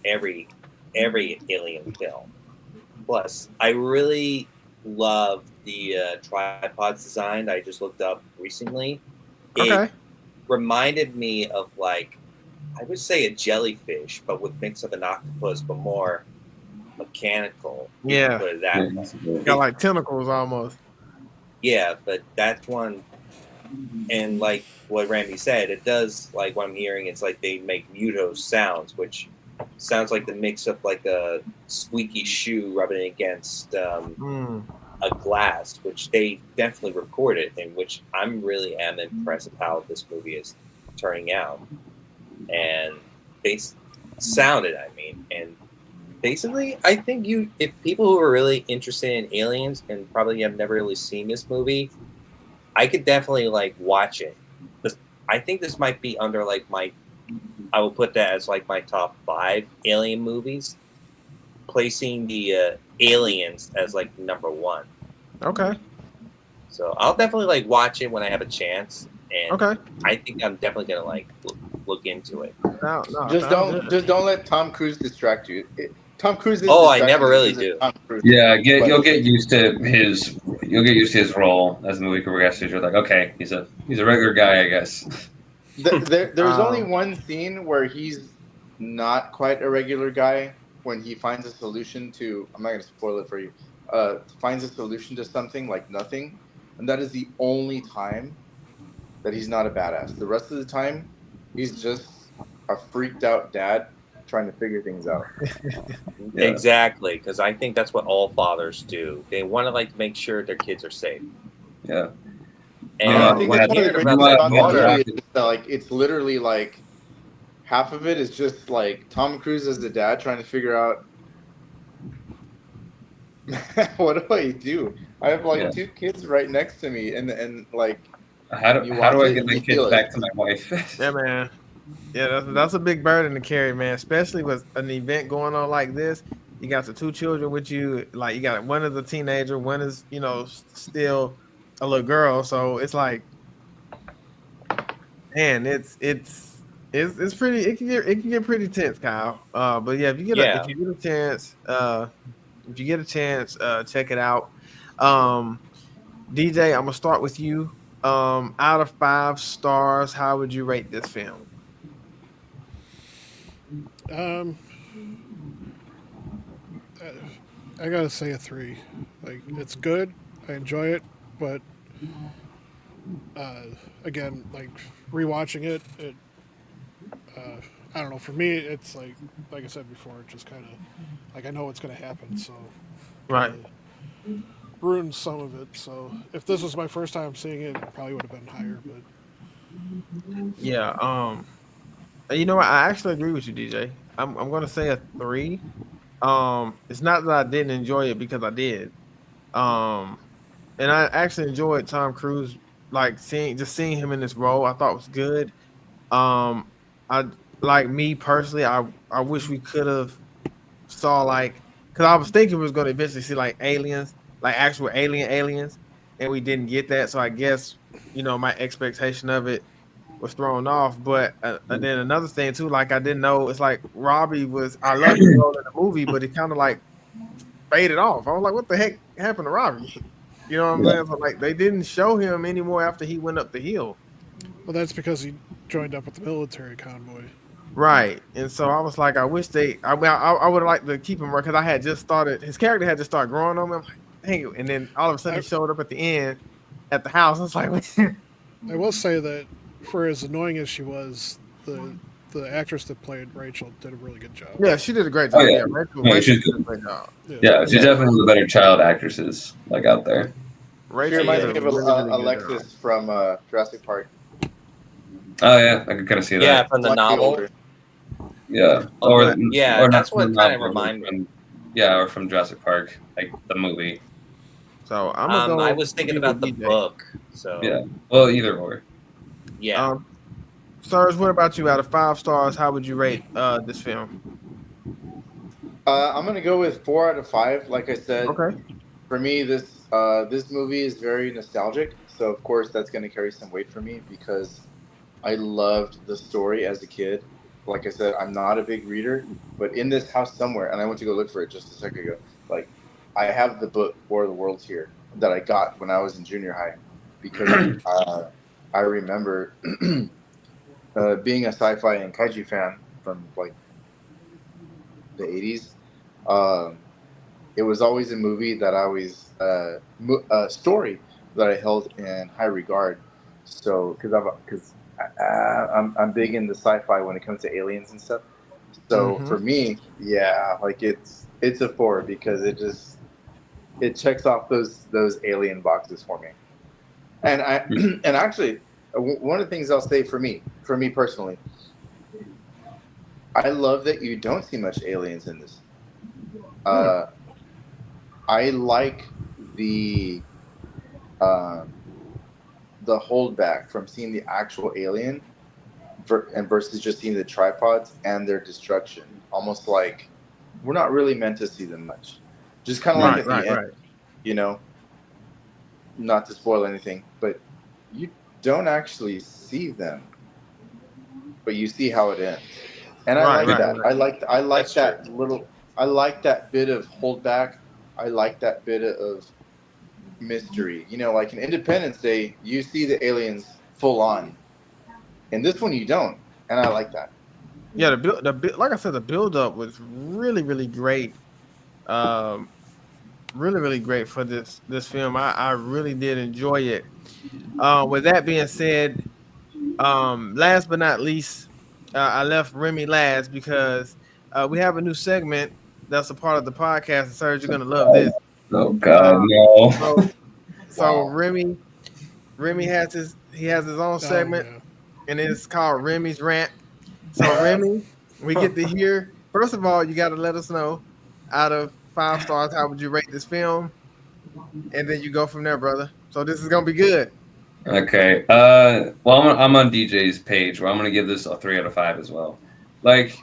every alien film. Plus, I really love the tripods design that I just looked up recently. It Okay. reminded me of like I would say a jellyfish, but with mix of an octopus, but more mechanical. You can Yeah. put it that Yeah, way. that's good. Got like tentacles almost. Yeah, but that one, and like what Randy said, it does like what I'm hearing. It's like they make muto sounds, which sounds like the mix of like a squeaky shoe rubbing against Mm. a glass, which they definitely recorded, and which I'm really am impressed with how this movie is turning out. And they sounded, I mean, and basically, I think if people who are really interested in aliens and probably have never really seen this movie, I could definitely like watch it. I think this might be under like I will put that as like my top 5 alien movies, placing the aliens as like number 1. Okay. So I'll definitely like watch it when I have a chance, and Okay. I think I'm definitely gonna like look into it. No, Just sounds good. don't let Tom Cruise distract you. Tom Cruise is Oh, I distracting never you really because do. it's Tom Cruise. Yeah, But- you'll get used to his role as the movie progresses. You're like, okay, he's a regular guy, I guess. There's only one scene where he's not quite a regular guy when he finds a solution to. I'm not going to spoil it for you. Finds a solution to something like nothing, and that is the only time that he's not a badass. The rest of the time, he's just a freaked out dad trying to figure things out. Yeah. Exactly, because I think that's what all fathers do. They want to like make sure their kids are safe. Yeah. And I think when that's I one of the heard great about things that about that daughter- movie is that, like, it's literally like half of it is just like Tom Cruise as the dad trying to figure out what do I do? I have like 2 kids right next to me, and like How do You I watch it, get my you kids feel it. back to my wife? Yeah, man. Yeah, that's a big burden to carry, man. Especially with an event going on like this. You got the 2 children with you. Like you got one is a teenager, one is still a little girl. So it's like, man, it's It's pretty. It can get pretty tense, Kyle. But yeah, if you get a chance, check it out. DJ, I'm gonna start with you. Out of 5 stars, how would you rate this film? Um, I gotta say a 3. Like, it's good. I enjoy it, but again, like rewatching it, I don't know. For me, it's like I said before, it just kind of like I know what's gonna happen, so Right. kinda ruins some of it. So if this was my first time seeing it, it probably would have been higher. But Yeah. You know what? I actually agree with you, DJ. I'm gonna say a 3. It's not that I didn't enjoy it because I did. Um, and I actually enjoyed Tom Cruise, like seeing him in this role. I thought was good. I like me personally. I wish we could have saw like because I was thinking we was going to eventually see like aliens, like actual aliens, and we didn't get that. So I guess my expectation of it was thrown off. But and then another thing too, like I didn't know it's like Robbie was. I loved his role in the movie, but it kind of like faded off. I was like, what the heck happened to Robbie? You know what I'm saying? So like they didn't show him anymore after he went up the hill. well, that's because he joined up with the military convoy. Right. And so I was like, I wish I would have liked to keep him because I had just started, his character had just started growing on me. I'm like, dang it. And then all of a sudden he showed up at the end at the house. I was like, I will say that for as annoying as she was, the actress that played Rachel did a really good job. yeah, she did a great job. Oh, yeah. Yeah, Rachel Yeah, did she's a great job. Yeah, she's definitely one of the better child actresses like out there. She Rachel reminds did me a of really, really good Alexis job. from Jurassic Park. Oh yeah, I can kind of see that. Yeah, from the Slightly novel. older. Yeah, Yeah, or not that's what from the kind of novel, reminded me. Yeah, or from Jurassic Park, like the movie. So I'm gonna go. I was thinking about the DJ. book. So Yeah, well, either or. yeah. Sirs, what about you? Out of 5 stars, how would you rate this film? I'm gonna go with 4 out of 5. Like I said, Okay. for me, this movie is very nostalgic. So of course that's gonna carry some weight for me because I loved the story as a kid. Like I said, I'm not a big reader, but in this house somewhere, and I went to go look for it just a second ago. Like, I have the book War of the Worlds here that I got when I was in junior high because I remember being a sci-fi and kaiju fan from like the 80s. It was always a movie that I always a story that I held in high regard. So because I'm big into sci-fi when it comes to aliens and stuff. So for me, yeah, like it's a 4 because it checks off those alien boxes for me. And and actually one of the things I'll say for me personally, I love that you don't see much aliens in this. I like the holdback from seeing the actual alien and versus just seeing the tripods and their destruction. Almost like we're not really meant to see them much. Just kind of like at the end, you know, not to spoil anything, but you don't actually see them, but you see how it ends. And I like that. I like That's that true. little, I like that bit of holdback. I like that bit of mystery. You know, like in Independence Day, you see the aliens full on. In this one, you don't, and I like that. Yeah, like I said, the build up was really, really great. Really, really great for this film. I really did enjoy it. With that being said, last but not least, I left Remy last because we have a new segment that's a part of the podcast. And Serge, you're gonna love this. Oh God, no! So Remy has his own segment, and it's called Remy's Rant. So Remy, we get to hear. First of all, you got to let us know out of 5 stars, how would you rate this film, and then you go from there, brother. So this is gonna be good. Okay. Well, I'm on DJ's page where I'm gonna give this a 3 out of 5 as well. Like,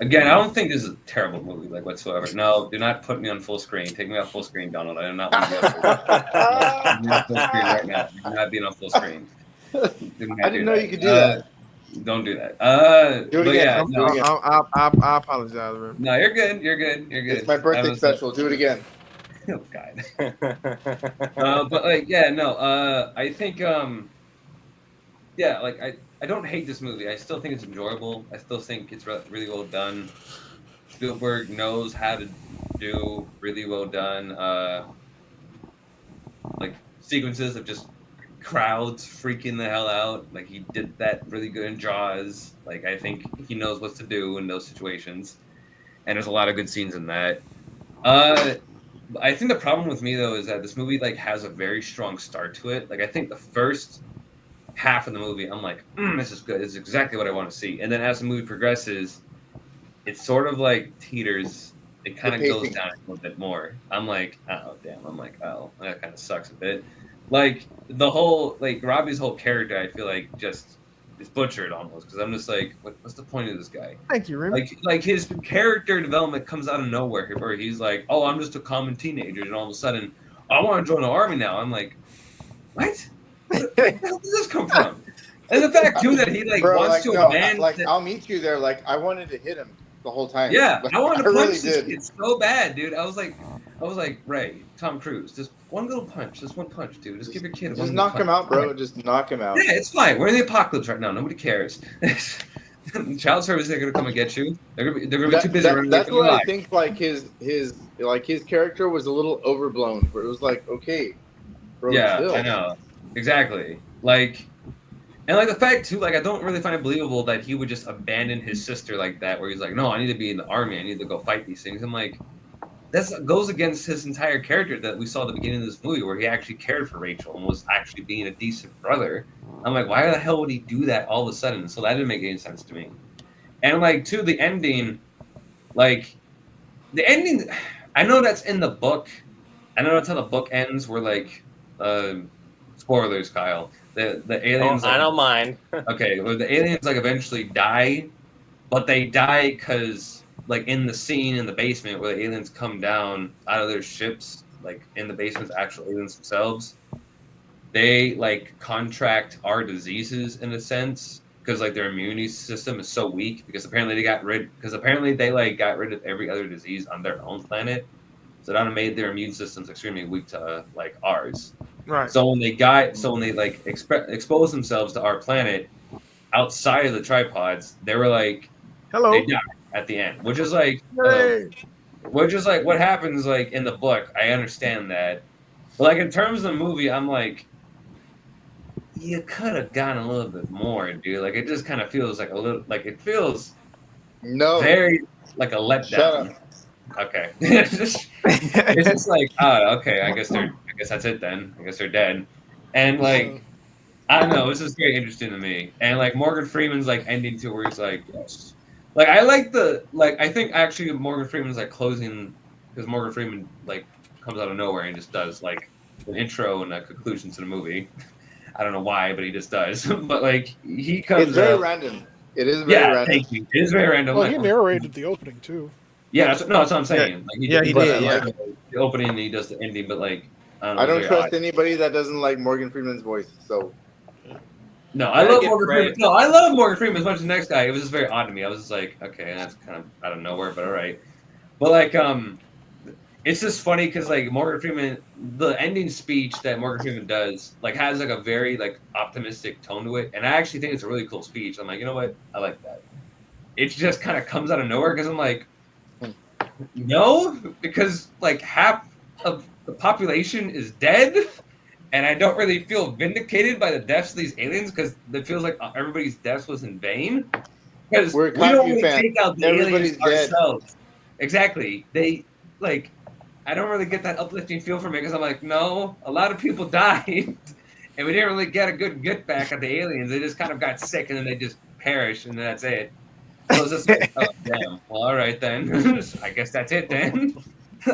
again, I don't think this is a terrible movie, like whatsoever. No, do not put me on full screen. Take me off full screen, Donald. I do not want to be on full screen right now. I'm not being on full screen. I didn't know you could do that. Don't do that. Do it but again. yeah, Do it again. I apologize, man. no, you're good. You're good. You're good. It's my birthday special. Do it again. Oh God. But like, yeah, no. I think, yeah, like I don't hate this movie. I still think it's enjoyable. I still think it's really well done. Spielberg knows how to do really well done. Like sequences of just crowds freaking the hell out. Like he did that really good in Jaws. Like I think he knows what to do in those situations, and there's a lot of good scenes in that. I think the problem with me though is that this movie like has a very strong start to it. Like I think the first half of the movie, I'm like, this is good. This is exactly what I want to see. And then as the movie progresses, it sort of like teeters. It kind of goes down a little bit more. I'm like, oh damn. I'm like, oh, that kind of sucks a bit. Like the whole like Robbie's whole character, I feel like just is butchered almost because I'm just like, what's the point of this guy? Thank you, Remy. Like his character development comes out of nowhere where he's like, oh, I'm just a common teenager, and all of a sudden, I want to join the army now. I'm like, what? Where the hell did this come from? And the fact too that he like wants to abandon. Like I'll meet you there. Like I wanted to hit him the whole time. Yeah, like, I wanted to punch really this kid so bad, dude. I was like, Ray, Tom Cruise, just one little punch, just one punch, dude. Just give your kid just knock him out, bro. Just knock him out. Yeah, it's fine. We're in the apocalypse right now. Nobody cares. Child service, they're gonna come and get you. They're gonna be too busy. That's what I think. Like his character was a little overblown. Where it was like, okay, bro. Yeah, chill. I know exactly. Like, and like the fact too, like I don't really find it believable that he would just abandon his sister like that. Where he's like, no, I need to be in the army. I need to go fight these things. I'm like, that goes against his entire character that we saw at the beginning of this movie, where he actually cared for Rachel and was actually being a decent brother. I'm like, why the hell would he do that all of a sudden? So that didn't make any sense to me. And like, to the ending, like the ending, I know that's in the book. I know that's how the book ends. Where like, spoilers, Kyle. The aliens. I don't mind. Okay, well, the aliens like eventually die, but they die because like in the scene in the basement where the aliens come down out of their ships, like in the basement's actual aliens themselves, they like contract our diseases in a sense because like their immunity system is so weak because apparently they got rid of every other disease on their own planet, so that made their immune systems extremely weak to like ours. Right. So when they like expose themselves to our planet outside of the tripods, they were like, hello, they die at the end, which is like what happens like in the book. I understand that, but like in terms of the movie, I'm like, you could have gotten a little bit more, dude. Like it just kind of feels like a little, like it feels very like a letdown. Shut up. Okay, it's just like, oh, okay. I guess that's it then. I guess they're dead. And like, I don't know. This is very interesting to me. And like Morgan Freeman's like ending to where he's like, yes. Like I like I think actually Morgan Freeman's like closing because Morgan Freeman like comes out of nowhere and just does like an intro and a conclusion to the movie. I don't know why, but he just does. But like he comes. It's very random. It is very random. Thank you. It is very random. Well, he narrated the opening too. Yeah, that's what I'm saying. Yeah, like, he did. Yeah, like, the opening and he does the ending, but like I don't trust anybody that doesn't like Morgan Freeman's voice. So no, I love Morgan Freeman. No, I love Morgan Freeman as much as the next guy. It was just very odd to me. I was just like, okay, that's kind of out of nowhere, but all right. But like, it's just funny because like Morgan Freeman, the ending speech that Morgan Freeman does like has like a very like optimistic tone to it, and I actually think it's a really cool speech. I'm like, you know what, I like that. It just kind of comes out of nowhere because I'm like, no, because like half of the population is dead, and I don't really feel vindicated by the deaths of these aliens because it feels like everybody's deaths was in vain. Because we don't really take out the aliens ourselves. Exactly. They like. I don't really get that uplifting feel from it because I'm like, no, a lot of people died, and we didn't really get a good get back at the aliens. They just kind of got sick and then they just perished, and that's it. So it's just like, oh damn. Well, all right then. I guess that's it then.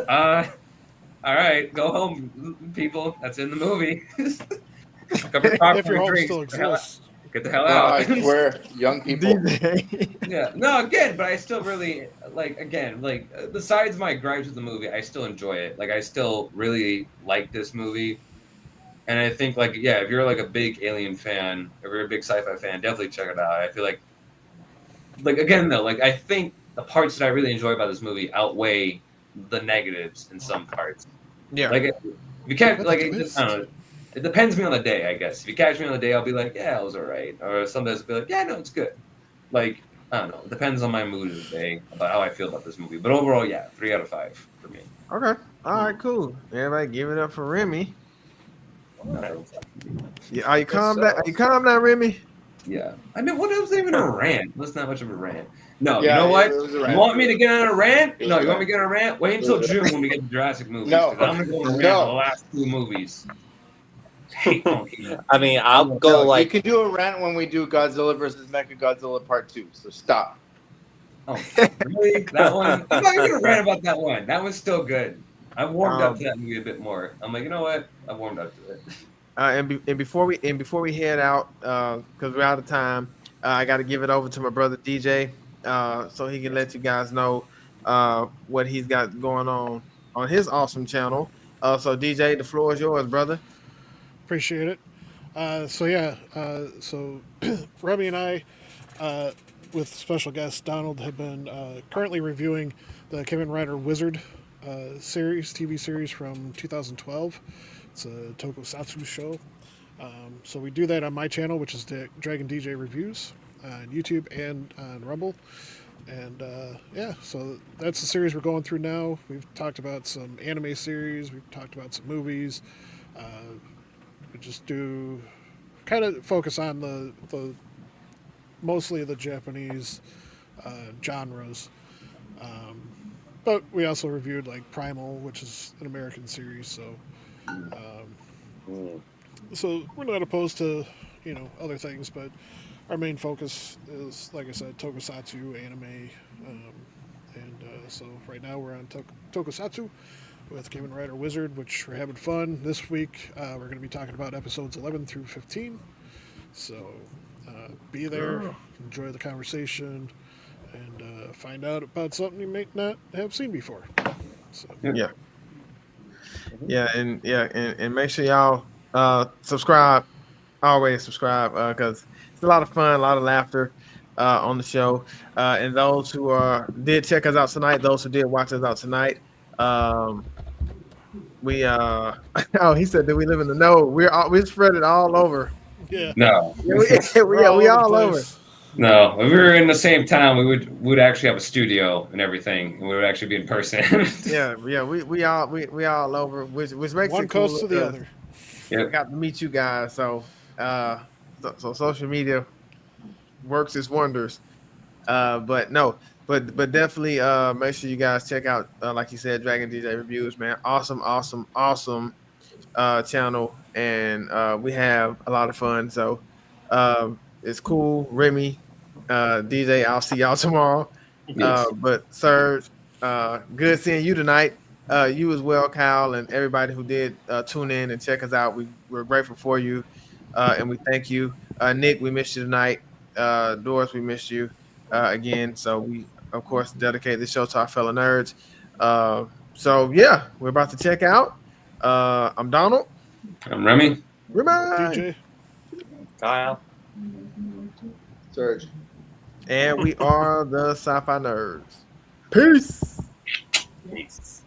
All right, go home, people. That's in the movie. If your home still exists. Get the hell out. I swear, young people. Yeah, no, again, but I still really besides my gripes with the movie, I still enjoy it. Like, I still really like this movie. And I think like if you're like a big Alien fan, if you're a big sci-fi fan, definitely check it out. I feel like again though, like I think the parts that I really enjoy about this movie outweigh the negatives in some parts. Yeah. Like if you can't What a like twist. I don't know. It depends me on the day, I guess. If you catch me on the day, I'll be like, yeah, it was alright. Or some days I'll be like, yeah, no, it's good. Like I don't know. It depends on my mood of the day about how I feel about this movie. But overall, yeah, 3 out of 5 for me. Okay. All right. Cool. Everybody, give it up for Remy. Yeah. Are you calm down? Are you calm down, Remy? Yeah. I mean, what was even a rant? That's not much of a rant. No, Yeah, you know what? it was a rant. You want me to get on a rant? It was No, a you want me rant. to get on a rant? Wait until June when we get to Jurassic movies. No. Because I'm going to go on a rant No. for the last 2 movies. Hate funky. I mean, I'll go No, like you can do a rant when we do Godzilla versus Mechagodzilla Part 2. So stop. Oh, really? That one? I'm not going to rant about that one. That one's still good. I've warmed up to that movie a bit more. I'm like, you know what? I've warmed up to it. And before we head out, because we're out of time, I got to give it over to my brother DJ, so he can let you guys know what he's got going on his awesome channel. So DJ, the floor is yours, brother. Appreciate it. So Remy and I, with special guest Donald, have been currently reviewing the Kamen Rider Wizard TV series from 2012. It's a tokusatsu show. So we do that on my channel, which is Dragon DJ Reviews, on YouTube and on Rumble. And so that's the series we're going through now. We've talked about some anime series. We've talked about some movies. We just do kind of focus on the mostly the Japanese genres. But we also reviewed like Primal, which is an American series. So we're not opposed to other things, but our main focus is, like I said, tokusatsu, anime, so right now we're on tokusatsu with Kamen Rider Wizard, which we're having fun. This week we're going to be talking about episodes 11 through 15. So be there, enjoy the conversation, and find out about something you may not have seen before. So. And make sure y'all subscribe. Always subscribe because it's a lot of fun, a lot of laughter on the show. And those who did check us out tonight, those who did watch us out tonight, we he said that we live in the know. We're spread it all over. Yeah. No. we all over. No, if we were in the same town, we would actually have a studio and everything. We would actually be in person. we all over, which makes one it cool. coast to the other. I got to meet you guys, so social media works its wonders. But definitely make sure you guys check out, like you said, Dragon DJ Reviews, man. Awesome channel, and we have a lot of fun. So it's cool. Remy, DJ, I'll see y'all tomorrow. Yes. But Serge, good seeing you tonight. You as well, Kyle, and everybody who did tune in and check us out. We're grateful for you, and we thank you. Nick, we missed you tonight. Doris, we missed you again. So we, of course, dedicate this show to our fellow nerds. So yeah, we're about to check out. I'm Donald. I'm Remy. DJ. Kyle. Serge. And we are the Sci-Fi Nerds. Peace. Peace.